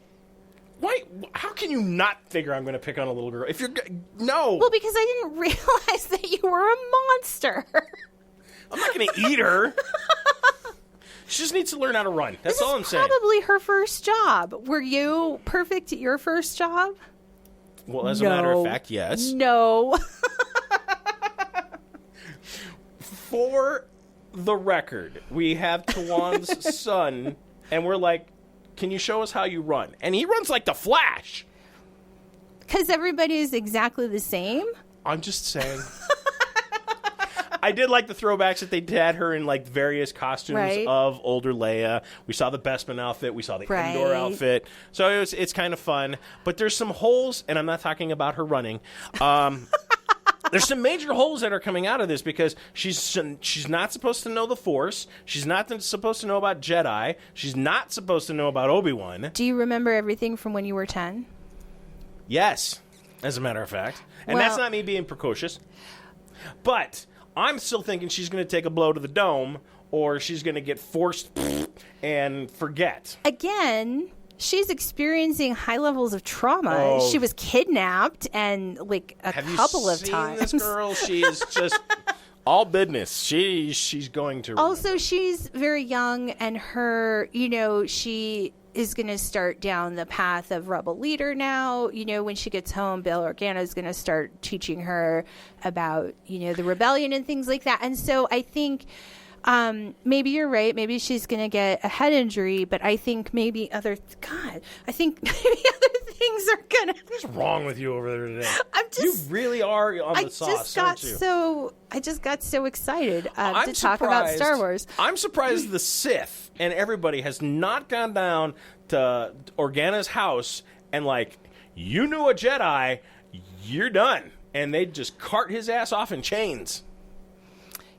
Why? How can you not figure I'm going to pick on a little girl? If you're... No. Well, because I didn't realize that you were a monster. I'm not going to eat her. She just needs to learn how to run. That's all I'm saying. This is probably her first job. Were you perfect at your first job? Well, as a matter of fact, yes. No. For the record, we have Tawan's son, and we're like, can you show us how you run? And he runs like the Flash. Because everybody is exactly the same? I'm just saying. I did like the throwbacks that they had her in like various costumes of older Leia. We saw the Bespin outfit. We saw the Endor outfit. So it's kind of fun. But there's some holes, and I'm not talking about her running. There's some major holes that are coming out of this because she's not supposed to know the Force. She's not supposed to know about Jedi. She's not supposed to know about Obi-Wan. Do you remember everything from when you were 10? Yes, as a matter of fact. And that's not me being precocious. But I'm still thinking she's going to take a blow to the dome, or she's going to get forced and forget. Again, she's experiencing high levels of trauma. Oh. She was kidnapped and like a couple of times. Have you seen this girl? She is just all business. She's going to. Also, she's very young, and her, she is going to start down the path of rebel leader now. When she gets home, Bail Organa is going to start teaching her about, the rebellion and things like that. And so I think maybe you're right. Maybe she's going to get a head injury, but I think maybe maybe other things are going to... What's wrong with you over there today? You really are on the sauce, aren't you? I just got so excited to talk about Star Wars. I'm surprised the Sith and everybody has not gone down to Organa's house and you knew a Jedi, you're done. And they just cart his ass off in chains.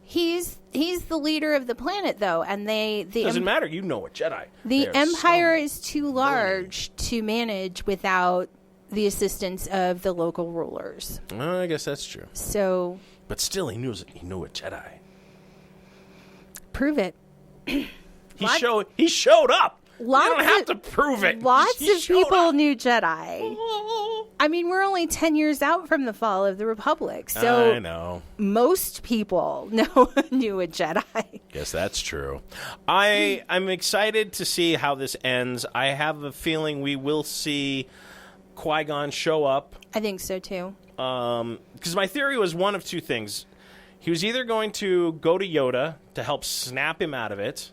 He's the leader of the planet, though, and doesn't matter. You know a Jedi. The Empire is too large to manage without the assistance of the local rulers. I guess that's true. So, but still, he knew a Jedi. Prove it. He showed up. You don't have to prove it. Lots of people knew Jedi. I mean, we're only 10 years out from the fall of the Republic, so I know. Most people knew a Jedi. Guess that's true. I'm excited to see how this ends. I have a feeling we will see Qui-Gon show up. I think so, too. Because my theory was one of two things. He was either going to go to Yoda to help snap him out of it,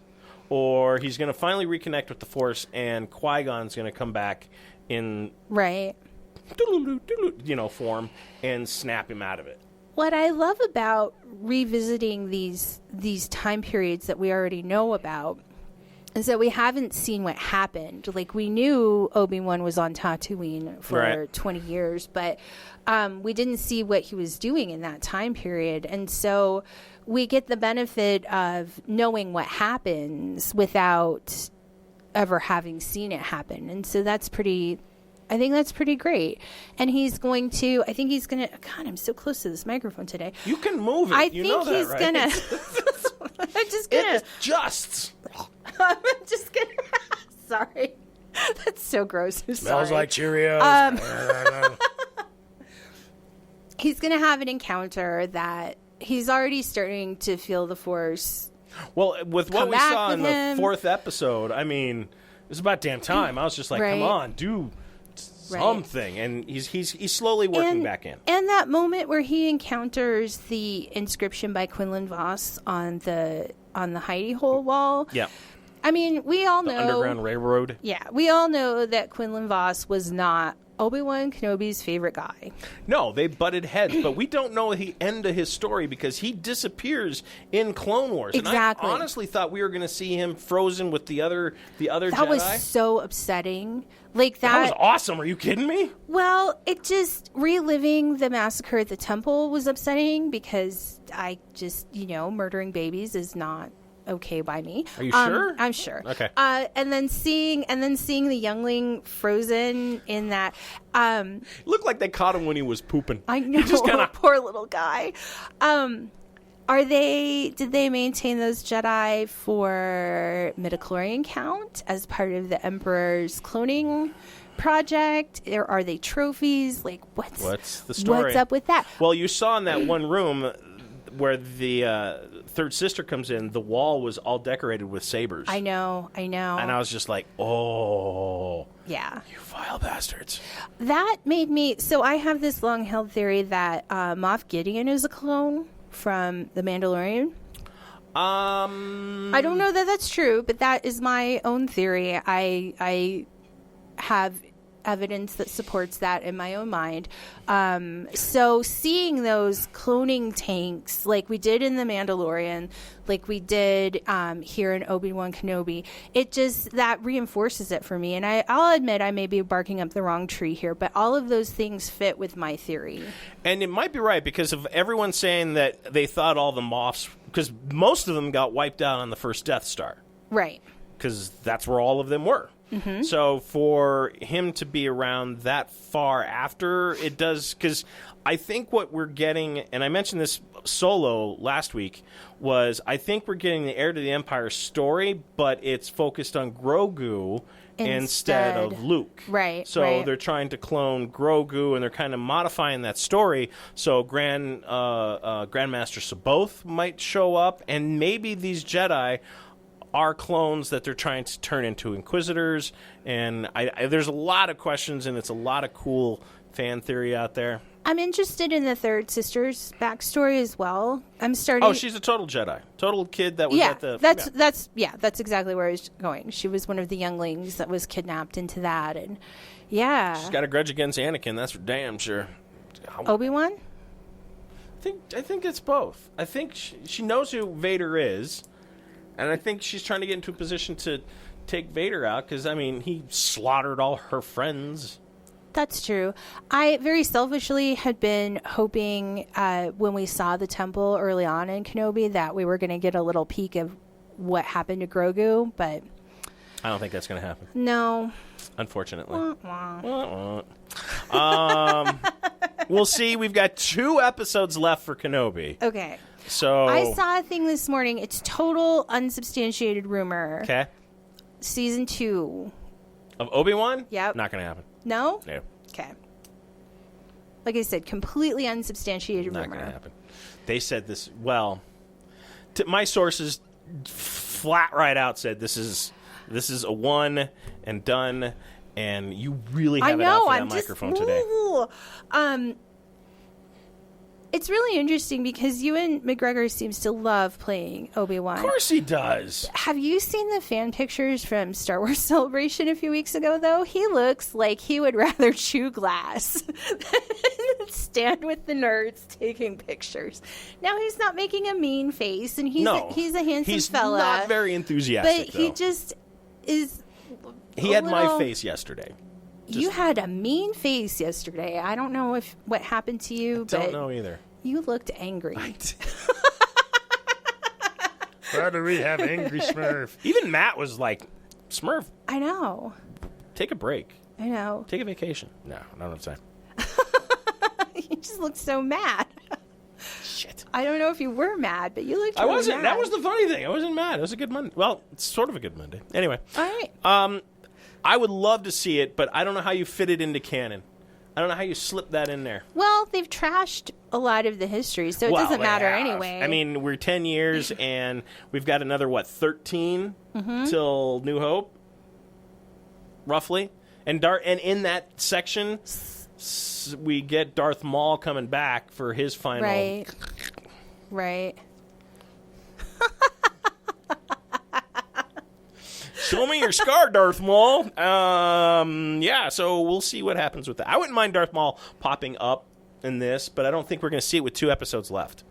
or he's going to finally reconnect with the Force, and Qui-Gon's going to come back in form and snap him out of it. What I love about revisiting these time periods that we already know about is that we haven't seen what happened. We knew Obi-Wan was on Tatooine for 20 years, but we didn't see what he was doing in that time period. And so we get the benefit of knowing what happens without ever having seen it happen. And so I think that's pretty great. And I think he's going to, God, I'm so close to this microphone today. You can move it. I'm just going to. It's just. I'm just going to. Sorry. That's so gross. I'm Smells sorry. like Cheerios. He's going to have an encounter that he's already starting to feel the Force. Well, with what we saw in the fourth episode, I mean, it was about damn time. I was just like, come on, do something. And he's slowly working back in. And that moment where he encounters the inscription by Quinlan Voss on the on the hidey hole wall. Yeah. I mean, we all know... Underground Railroad. Yeah, we all know that Quinlan Vos was not Obi-Wan Kenobi's favorite guy. No, they butted heads, but we don't know the end of his story because he disappears in Clone Wars. Exactly. And I honestly thought we were going to see him frozen with the other Jedi. That was so upsetting. Like that was awesome. Are you kidding me? Well, it just reliving the massacre at the temple was upsetting because I just, murdering babies is not okay by me. Are you sure? I'm sure. Okay. And then seeing the youngling frozen in that. Looked like they caught him when he was pooping. I know. Just kinda... Poor little guy. Did they maintain those Jedi for midichlorian count as part of the Emperor's cloning project? Or are they trophies? Like, what's the story? What's up with that? Well, you saw in that one room where the third sister comes in, the wall was all decorated with sabers. I know. And I was just like, oh. Yeah. You vile bastards. That made me... So I have this long-held theory that Moff Gideon is a clone from The Mandalorian. I don't know that that's true, but that is my own theory. I have evidence that supports that in my own mind. So seeing those cloning tanks like we did in The Mandalorian, like we did here in Obi-Wan Kenobi, that reinforces it for me. And I'll admit I may be barking up the wrong tree here, but all of those things fit with my theory. And it might be right because of everyone saying that they thought all the Moffs, because most of them got wiped out on the first Death Star. Right. Because that's where all of them were. Mm-hmm. So for him to be around that far after, it does, because I think what we're getting, and I mentioned this solo last week, was I think we're getting the Heir to the Empire story, but it's focused on Grogu instead of Luke. Right. So they're trying to clone Grogu, and they're kind of modifying that story. So Grandmaster Saboth might show up, and maybe these Jedi are clones that they're trying to turn into Inquisitors, and there's a lot of questions, and it's a lot of cool fan theory out there. I'm interested in the third sister's backstory as well. Oh, she's a total Jedi, total kid that was at the. That's exactly where I was going. She was one of the younglings that was kidnapped into that, and she's got a grudge against Anakin. That's for damn sure. Obi-Wan. I think it's both. I think she knows who Vader is. And I think she's trying to get into a position to take Vader out because, I mean, he slaughtered all her friends. That's true. I very selfishly had been hoping when we saw the temple early on in Kenobi that we were going to get a little peek of what happened to Grogu, but... I don't think that's going to happen. No. Unfortunately. We'll see. We've got 2 episodes left for Kenobi. Okay. So I saw a thing this morning. It's total unsubstantiated rumor. Okay. Season 2 of Obi-Wan? Yep. Not going to happen. No? No. Okay. Like I said, completely unsubstantiated rumor. Not going to happen. They said this. Well, my sources flat right out said this is a one and done, and you really have it out for that microphone today. It's really interesting because Ewan McGregor seems to love playing Obi-Wan. Of course he does. Have you seen the fan pictures from Star Wars Celebration a few weeks ago, though? He looks like he would rather chew glass than stand with the nerds taking pictures. Now, he's not making a mean face, and he's a handsome fella. He's not very enthusiastic, but he just is... He had my face yesterday. You had a mean face yesterday. I don't know what happened to you, but... I don't know either. You looked angry. Why do we have angry Smurf? Even Matt was like, Smurf. I know. Take a break. I know. Take a vacation. No, I don't know what I'm saying. You just looked so mad. Shit. I don't know if you were mad, but you looked really I wasn't. mad. That was the funny thing. I wasn't mad. It was a good Monday. Well, it's sort of a good Monday. Anyway. All right. I would love to see it, but I don't know how you fit it into canon. I don't know how you slip that in there. Well, they've trashed a lot of the history, so it doesn't matter anyway. I mean, we're 10 years, and we've got another, 13 till New Hope, roughly. And in that section, we get Darth Maul coming back for his final... Right. Show me your scar, Darth Maul. Yeah, so we'll see what happens with that. I wouldn't mind Darth Maul popping up in this, but I don't think we're going to see it with 2 episodes left.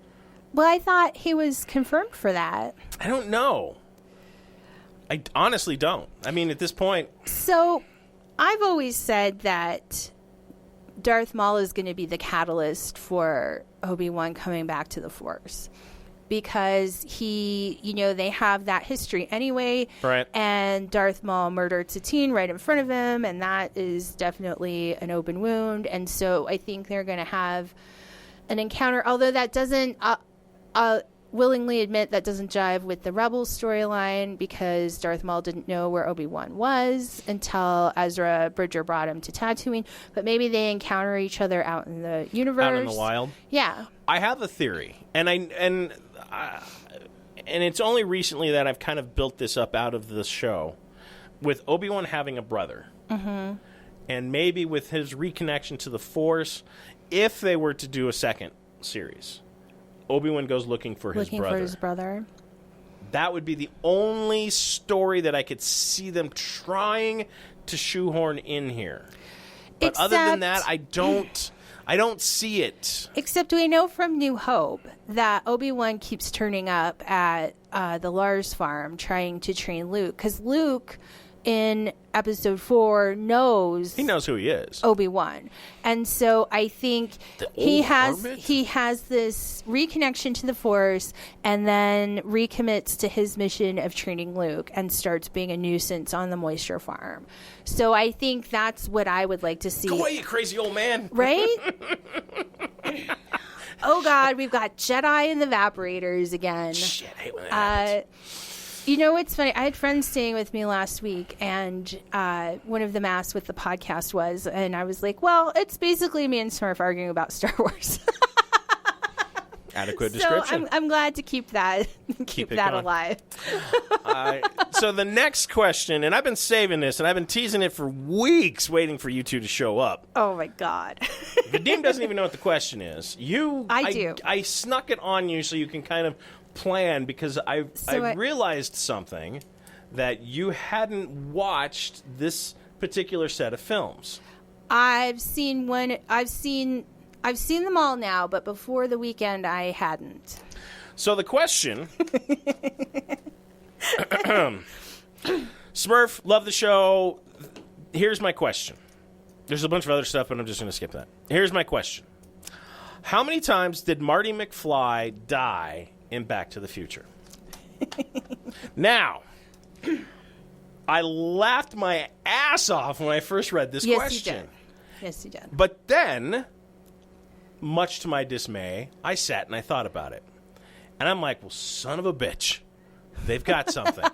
Well, I thought he was confirmed for that. I don't know. I honestly don't. I mean, at this point... So, I've always said that Darth Maul is going to be the catalyst for Obi-Wan coming back to the Force. Because they have that history anyway. Right. And Darth Maul murdered Satine right in front of him, and that is definitely an open wound. And so I think they're going to have an encounter, although that doesn't... willingly admit that doesn't jive with the Rebels storyline, because Darth Maul didn't know where Obi-Wan was until Ezra Bridger brought him to Tatooine. But maybe they encounter each other out in the universe. Out in the wild? Yeah. I have a theory, and it's only recently that I've kind of built this up out of the show, with Obi-Wan having a brother. Mm-hmm. And maybe with his reconnection to the Force, if they were to do a second series, Obi-Wan goes looking for his brother. That would be the only story that I could see them trying to shoehorn in here. But other than that, I don't see it. Except we know from New Hope that Obi-Wan keeps turning up at the Lars farm trying to train Luke, because Luke in episode 4 knows who he is, Obi-Wan. And so I think he has this reconnection to the Force, and then recommits to his mission of training Luke and starts being a nuisance on the Moisture farm. So I think that's what I would like to see. Go away, you crazy old man. Right? Oh God, we've got Jedi and the Evaporators again. Shit, I hate when that happens. You know, it's funny. I had friends staying with me last week, and one of them asked what the podcast was, and I was like, well, it's basically me and Smurf arguing about Star Wars. Adequate description. So I'm glad to keep that alive. So the next question, and I've been saving this, and I've been teasing it for weeks, waiting for you two to show up. Oh, my God. Vadim doesn't even know what the question is. I do. I snuck it on you so you can kind of plan, because I realized something, that you hadn't watched this particular set of films. I've seen them all now, but before the weekend I hadn't. So the question Smurf, love the show. Here's my question. There's a bunch of other stuff, but I'm just going to skip that. Here's my question. How many times did Marty McFly die in Back to the Future? Now, I laughed my ass off when I first read this question. Yes, you did. But then, much to my dismay, I sat and I thought about it. And I'm like, well, son of a bitch. They've got something.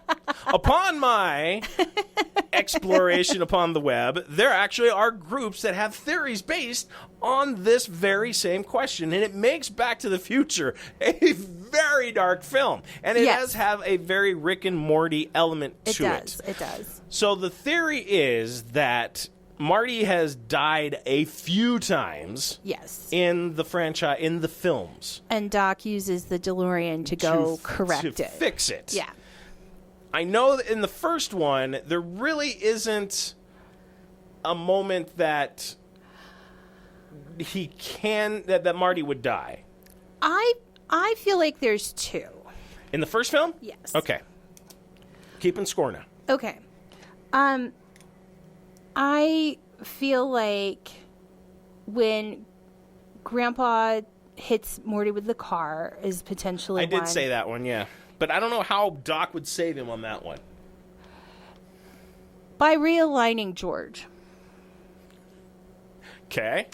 Upon my exploration upon the web, there actually are groups that have theories based on this very same question. And it makes Back to the Future a very dark film. And it does have a very Rick and Morty element to it. It does. So the theory is that Marty has died a few times. Yes. In the franchise, in the films. And Doc uses the DeLorean to go correct it. To fix it. Yeah. I know that in the first one, there really isn't a moment that that Marty would die. I feel like there's 2. In the first film? Yes. Okay. Keeping score now. Okay. I feel like when Grandpa hits Morty with the car is potentially I did say that one, yeah. But I don't know how Doc would save him on that one. By realigning George. Okay.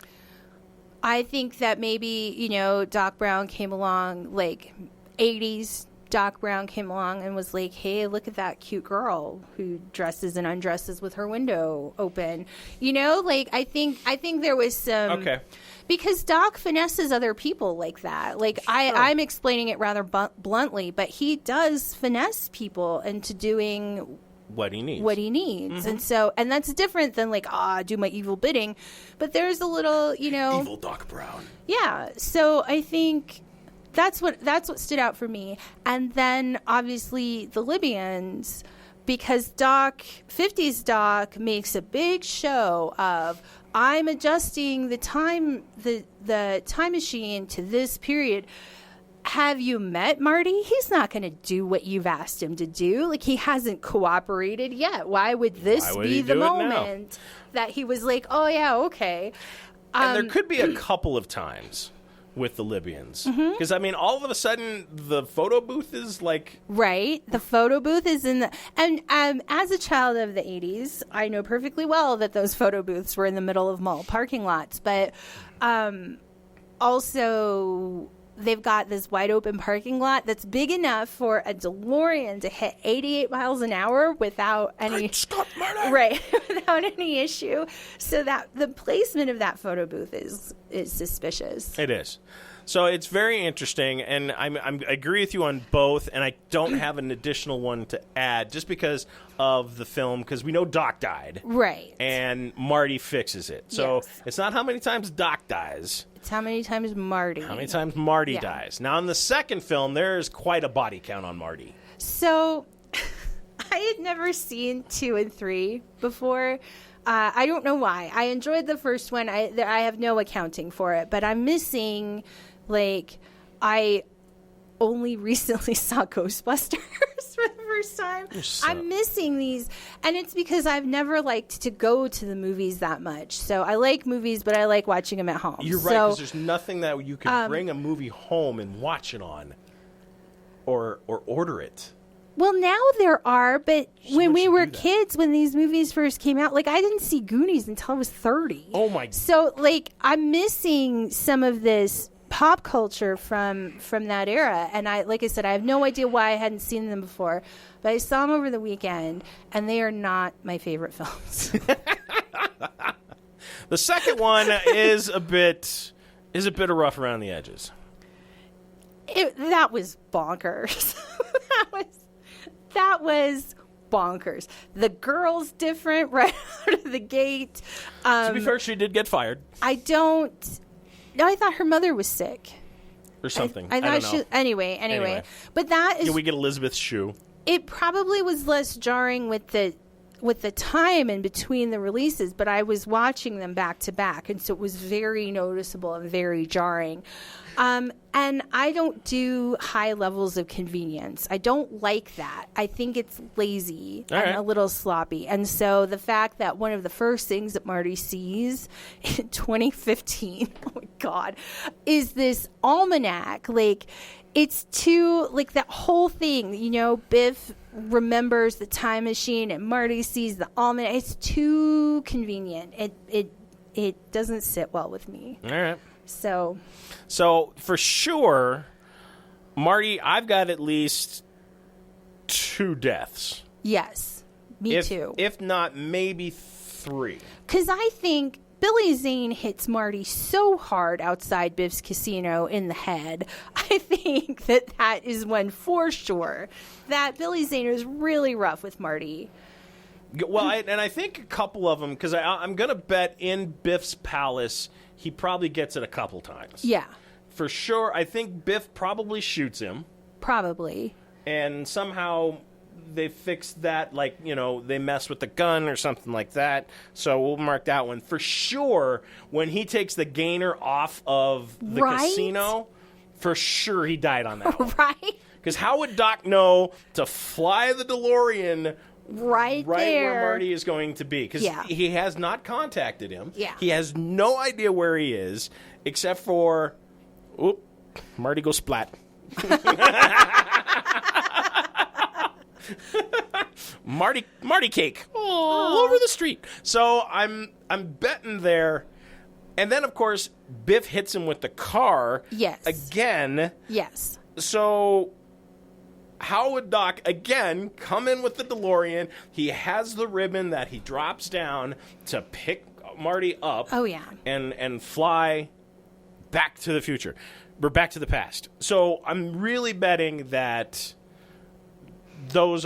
I think that maybe, Doc Brown came along, like, 80s. Doc Brown came along and was like, hey, look at that cute girl who dresses and undresses with her window open. I think there was some... Okay. Because Doc finesses other people like that. Like, sure. I'm explaining it rather bluntly, but he does finesse people into doing... what he needs. Mm-hmm. And that's different than like, do my evil bidding. But there's a little, Evil Doc Brown. Yeah. So I think... That's what stood out for me. And then, obviously, the Libyans because 50s Doc makes a big show of, I'm adjusting the time machine to this period. Have you met Marty? He's not going to do what you've asked him to do. Like, he hasn't cooperated yet. Why would this be the moment that he was like, oh, yeah, okay. And there could be a couple of times with the Libyans. Because, I mean, all of a sudden, the photo booth is like... Right. The photo booth is in the... And as a child of the 80s, I know perfectly well that those photo booths were in the middle of mall parking lots. But also... They've got this wide open parking lot that's big enough for a DeLorean to hit 88 miles an hour without any without any issue. So that the placement of that photo booth is suspicious. It is. So it's very interesting, and I agree with you on both, and I don't have an additional one to add just because of the film, because we know Doc died. Right. And Marty fixes it. So It's not how many times Doc dies. It's how many times Marty. How many times Marty dies. Now, in the second film, there's quite a body count on Marty. So I had never seen 2 and 3 before. I don't know why. I enjoyed the first one. I have no accounting for it, but I'm missing... Like, I only recently saw Ghostbusters for the first time. I'm missing these. And it's because I've never liked to go to the movies that much. So I like movies, but I like watching them at home. You're right, because there's nothing that you can bring a movie home and watch it on or order it. Well, now there are, but when we were kids, when these movies first came out, like, I didn't see Goonies until I was 30. Oh, my God. So, like, I'm missing some of this pop culture from that era, and like I said, I have no idea why I hadn't seen them before, but I saw them over the weekend, and they are not my favorite films. The second one is a bit rough around the edges. That was bonkers. that was bonkers. The girl's different right out of the gate. To be fair, she did get fired. I thought her mother was sick. Or something. I don't know. Anyway. But that is... Yeah, we get Elizabeth Shue. It probably was less jarring with the time in between the releases, but I was watching them back to back, and so it was very noticeable and very jarring. And I don't do high levels of convenience. I don't like that. I think it's lazy and a little sloppy. And so the fact that one of the first things that Marty sees in 2015, oh my God, is this almanac. Like, it's too, like, that whole thing, you know, Biff remembers the time machine and Marty sees the almanac. It's too convenient. It doesn't sit well with me. All right. So for sure, Marty, I've got at least 2 deaths. Yes, me too. If not, maybe 3. Because I think Billy Zane hits Marty so hard outside Biff's casino in the head. I think that is one for sure. That Billy Zane is really rough with Marty. Well, I think a couple of them, because I'm going to bet in Biff's palace, he probably gets it a couple times. Yeah. For sure, I think Biff probably shoots him. Probably. And somehow they fix that, like, you know, they mess with the gun or something like that. So we'll mark that one. For sure, when he takes the gainer off of the casino, for sure he died on that one. Right? Because how would Doc know to fly the DeLorean right there where Marty is going to be? Because he has not contacted him. Yeah. He has no idea where he is, except for, Marty goes splat. Marty cake all over the street. So I'm betting there. And then, of course, Biff hits him with the car. Yes. Again. Yes. So how would Doc, again, come in with the DeLorean? He has the ribbon that he drops down to pick Marty up. Oh, yeah. And fly back to the future. Or back to the past. So I'm really betting that those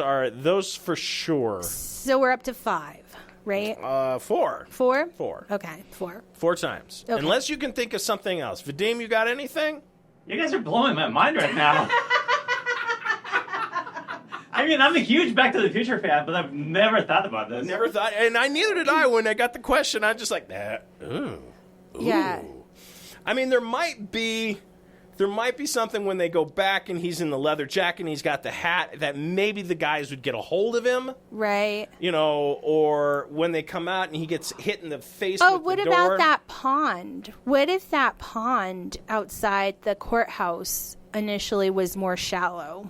for sure. So we're up to 5, right? 4. 4? 4. Okay, 4. 4 times. Okay. Unless you can think of something else. Vadim, you got anything? You guys are blowing my mind right now. I mean, I'm a huge Back to the Future fan, but I've never thought about this. Never thought, and neither did I when I got the question. I'm just like, ooh. Yeah. I mean, there might be something when they go back and he's in the leather jacket and he's got the hat that maybe the guys would get a hold of him. Right. You know, or when they come out and he gets hit in the face Oh, with what the door. about that pond? What if that pond outside the courthouse initially was more shallow?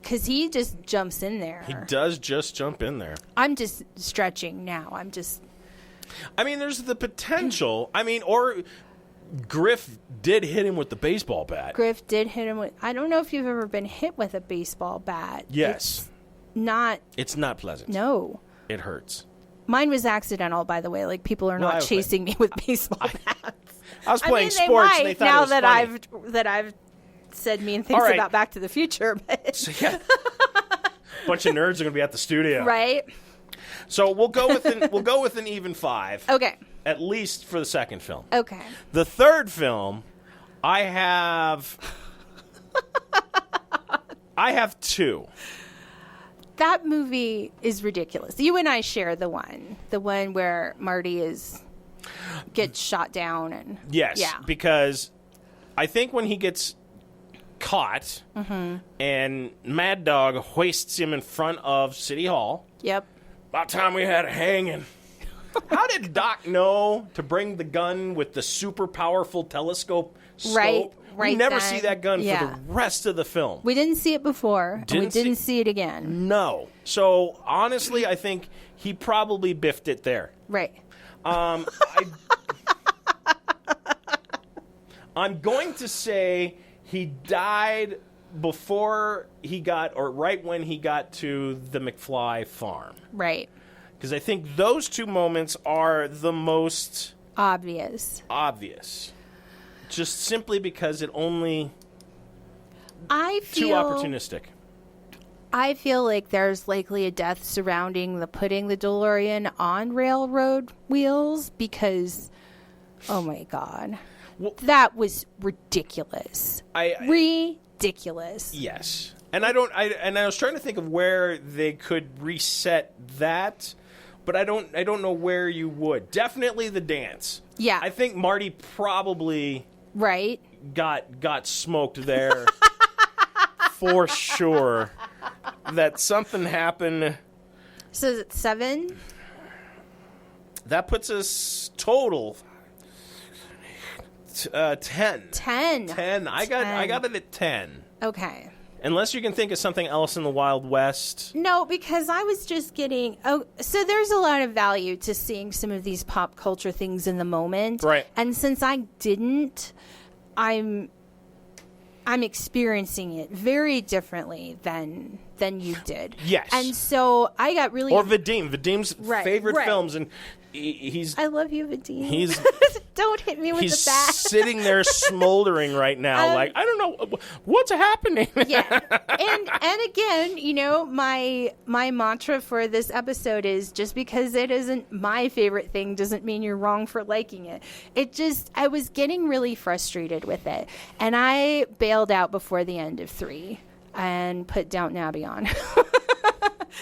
Because he just jumps in there. He does just jump in there. I'm just stretching now. I mean, there's the potential. I mean, or Griff did hit him with the baseball bat. Griff did hit him with... I don't know if you've ever been hit with a baseball bat. Yes. It's not pleasant. No. It hurts. Mine was accidental, by the way. Like, people are not chasing me with baseball bats. I was playing they sports might, and they thought now it was that funny. I've said mean things right. about Back to the Future. But So, yeah. Bunch of nerds are going to be at the studio. right? So we'll go with an even 5. Okay. At least for the second film. Okay. The third film, I have 2. That movie is ridiculous. You and I share the one where Marty gets shot down and Yes, yeah. because I think when he gets caught and Mad Dog hoists him in front of City Hall. Yep. About time we had a hanging. How did Doc know to bring the gun with the super powerful telescope scope? Right We never then. see that gun Yeah. for the rest of the film. We didn't see it before, and we didn't see it again. No. So, honestly, I think he probably biffed it there. Right. I'm going to say he died before he got, or right when he got to the McFly farm. Right. Because I think those two moments are the most Obvious. Just simply because it only I too feel opportunistic. I feel like there's likely a death surrounding the putting the DeLorean on railroad wheels because, oh my God, that was ridiculous. Ridiculous. Yes, and I was trying to think of where they could reset that, but I don't know where you would. Definitely the dance. Yeah. I think Marty probably got smoked there for sure. That something happened. So is it 7? That puts us total 10. 10. 10. I got it at 10. Okay. Unless you can think of something else in the Wild West. No, because I was just getting... Oh, so there's a lot of value to seeing some of these pop culture things in the moment. Right. And since I didn't, I'm experiencing it very differently than you did. Yes. And so I got really... Or Vadim. Vadim's favorite right. films, and he's... I love you, Vadim. He's... Don't hit me with He's the bat. sitting there smoldering right now, like, I don't know, what's happening? Yeah. And again, you know, my mantra for this episode is just because it isn't my favorite thing doesn't mean you're wrong for liking it. I was getting really frustrated with it. And I bailed out before the end of 3 and put Downton Abbey on.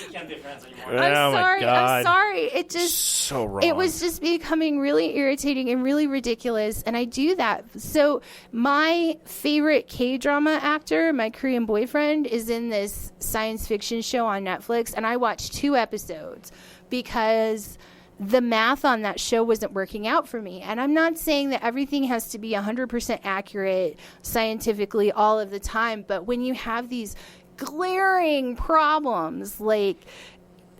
You can't be friends anymore. Oh my God. I'm sorry. It just so wrong. It was just becoming really irritating and really ridiculous, and I do that. So my favorite K-drama actor, my Korean boyfriend, is in this science fiction show on Netflix, and I watched 2 episodes because the math on that show wasn't working out for me. And I'm not saying that everything has to be 100% accurate scientifically all of the time, but when you have these glaring problems like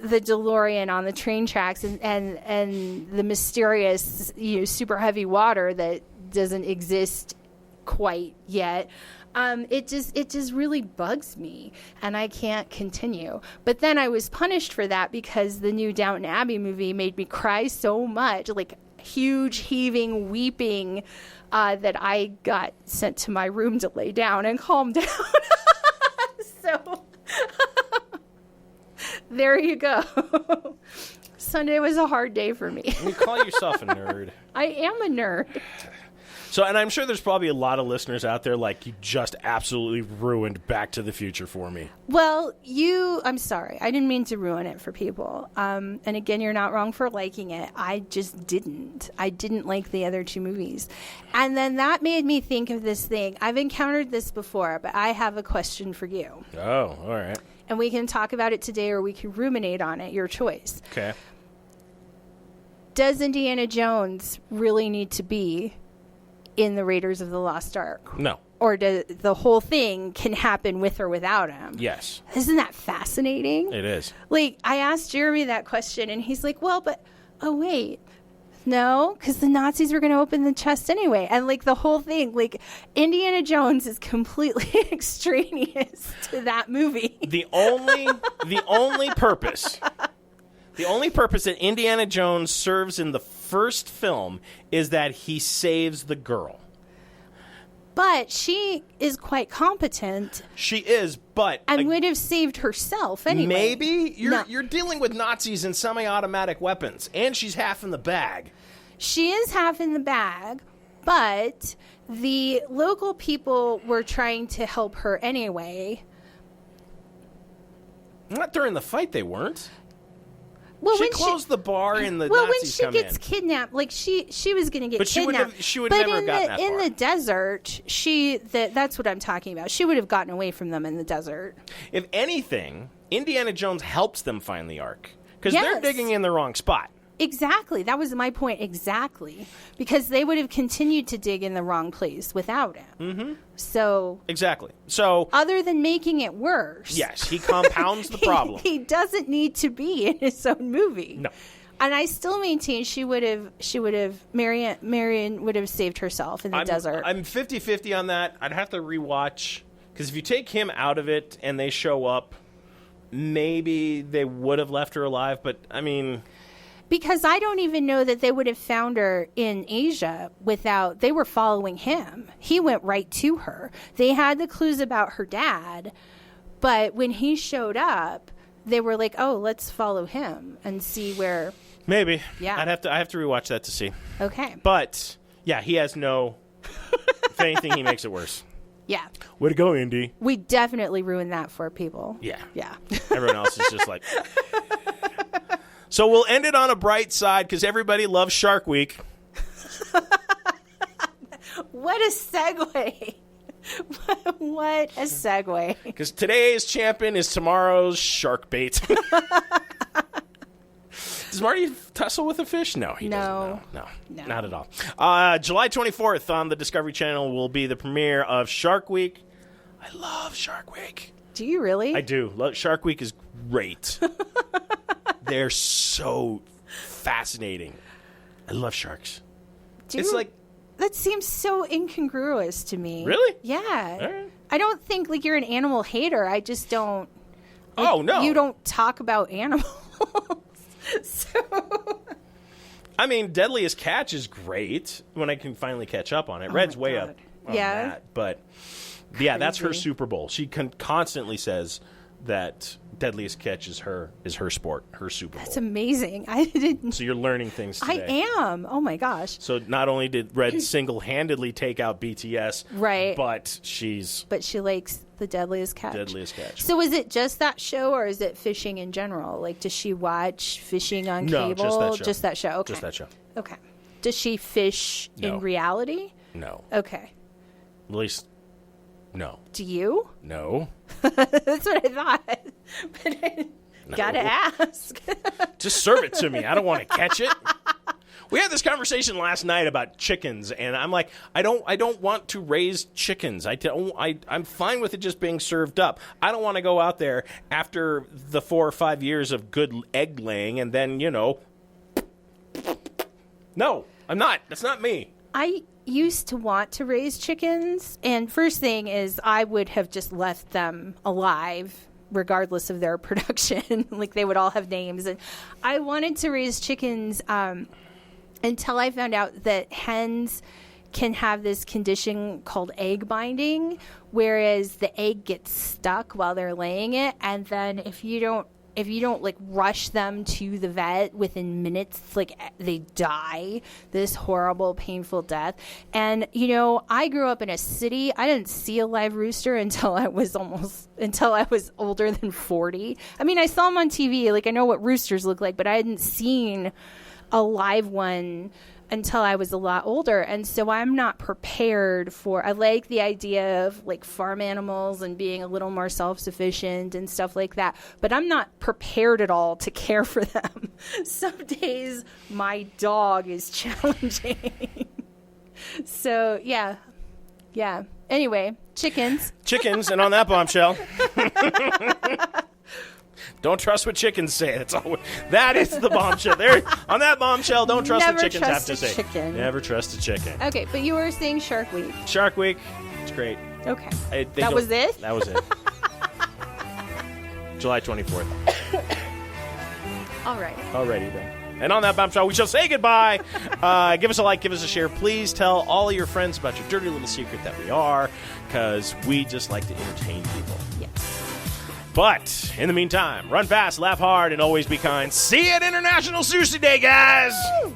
the DeLorean on the train tracks and the mysterious, you know, super heavy water that doesn't exist quite yet, it just really bugs me, and I can't continue. But then I was punished for that because the new Downton Abbey movie made me cry so much, like huge heaving weeping, that I got sent to my room to lay down and calm down. So there you go. Sunday was a hard day for me. You call yourself a nerd. I am a nerd. So, and I'm sure there's probably a lot of listeners out there like, you just absolutely ruined Back to the Future for me. Well, I'm sorry. I didn't mean to ruin it for people. And again, you're not wrong for liking it. I just didn't. I didn't like the other two movies. And then that made me think of this thing. I've encountered this before, but I have a question for you. Oh, all right. And we can talk about it today or we can ruminate on it, your choice. Okay. Does Indiana Jones really need to be in the Raiders of the Lost Ark? No. Or the whole thing can happen with or without him? Yes. Isn't that fascinating? It is. Like, I asked Jeremy that question, and he's like, well, but, oh, wait. No, because the Nazis were going to open the chest anyway. And, like, the whole thing, like, Indiana Jones is completely extraneous to that movie. The only purpose that Indiana Jones serves in the first film is that he saves the girl. But she is quite competent. She is, but... And would have saved herself anyway. Maybe? You're dealing with Nazis and semi-automatic weapons, and she's half in the bag. She is half in the bag, but the local people were trying to help her anyway. Not during the fight, they weren't. Well, she closed the bar and the Nazis Nazis come in. When she gets kidnapped, like she was going to get kidnapped. But she would never have gotten that far. In the desert, that's what I'm talking about. She would have gotten away from them in the desert. If anything, Indiana Jones helps them find the Ark. Because they're digging in the wrong spot. Exactly. That was my point. Exactly. Because they would have continued to dig in the wrong place without him. Mm-hmm. So. Exactly. So. Other than making it worse. Yes, he compounds the problem. He doesn't need to be in his own movie. No. And I still maintain Marion would have saved herself in the desert. I'm 50-50 on that. I'd have to rewatch. Because if you take him out of it and they show up, maybe they would have left her alive. But, I mean... Because I don't even know that they would have found her in Asia without... They were following him. He went right to her. They had the clues about her dad, but when he showed up, they were like, oh, let's follow him and see where... Maybe. Yeah. I have to rewatch that to see. Okay. But, yeah, he has no... If anything, he makes it worse. Yeah. Way to go, Indy. We definitely ruined that for people. Yeah. Yeah. Everyone else is just like... So we'll end it on a bright side because everybody loves Shark Week. What a segue. What a segue. Because today's champion is tomorrow's shark bait. Does Marty tussle with a fish? No, he doesn't. No, not at all. July 24th on the Discovery Channel will be the premiere of Shark Week. I love Shark Week. Do you really? I do. Shark Week is great. They're so fascinating. I love sharks. It's like... That seems so incongruous to me. Really? Yeah. Right. I don't think like you're an animal hater. I just don't... Oh, no. You don't talk about animals. So... I mean, Deadliest Catch is great when I can finally catch up on it. Red's way up on that. But, yeah, that's her Super Bowl. She constantly says... that Deadliest Catch is her sport, her Super Bowl. That's amazing. I didn't. So you're learning things today. I am. Oh my gosh. So not only did Red single-handedly take out BTS, right? But she likes the Deadliest Catch. Deadliest Catch. So is it just that show, or is it fishing in general? Like, does she watch fishing on cable? No, just that show. Okay. Just that show. Okay. Does she fish in reality? No. Okay. At least, no. Do you? No. That's what I thought. But I gotta ask. Just serve it to me. I don't want to catch it. We had this conversation last night about chickens, and I'm like, I don't want to raise chickens. I'm fine with it just being served up. I don't want to go out there after the 4 or 5 years of good egg laying, and then No, I'm not. That's not me. I used to want to raise chickens, and first thing is I would have just left them alive regardless of their production. Like, they would all have names, and I wanted to raise chickens until I found out that hens can have this condition called egg binding, whereas the egg gets stuck while they're laying it, and then if you don't like rush them to the vet within minutes, like they die this horrible, painful death. And, I grew up in a city. I didn't see a live rooster until I was older than 40. I mean, I saw them on TV. Like, I know what roosters look like, but I hadn't seen a live one until I was a lot older. And so I'm not prepared I like the idea of like farm animals and being a little more self-sufficient and stuff like that, but I'm not prepared at all to care for them. Some days my dog is challenging. So yeah. Anyway, chickens. And on that bombshell. Don't trust what chickens say. That is the bombshell. There, on that bombshell, don't trust what chickens have to say. Chicken. Never trust a chicken. Okay, but you were saying Shark Week. Shark Week, it's great. Okay. That was it? That was it. July 24th. All right. Alrighty then. And on that bombshell, we shall say goodbye. Give us a like, give us a share. Please tell all your friends about your dirty little secret that we are, because we just like to entertain people. Yes. But in the meantime, run fast, laugh hard, and always be kind. See you at International Sushi Day, guys! Woo!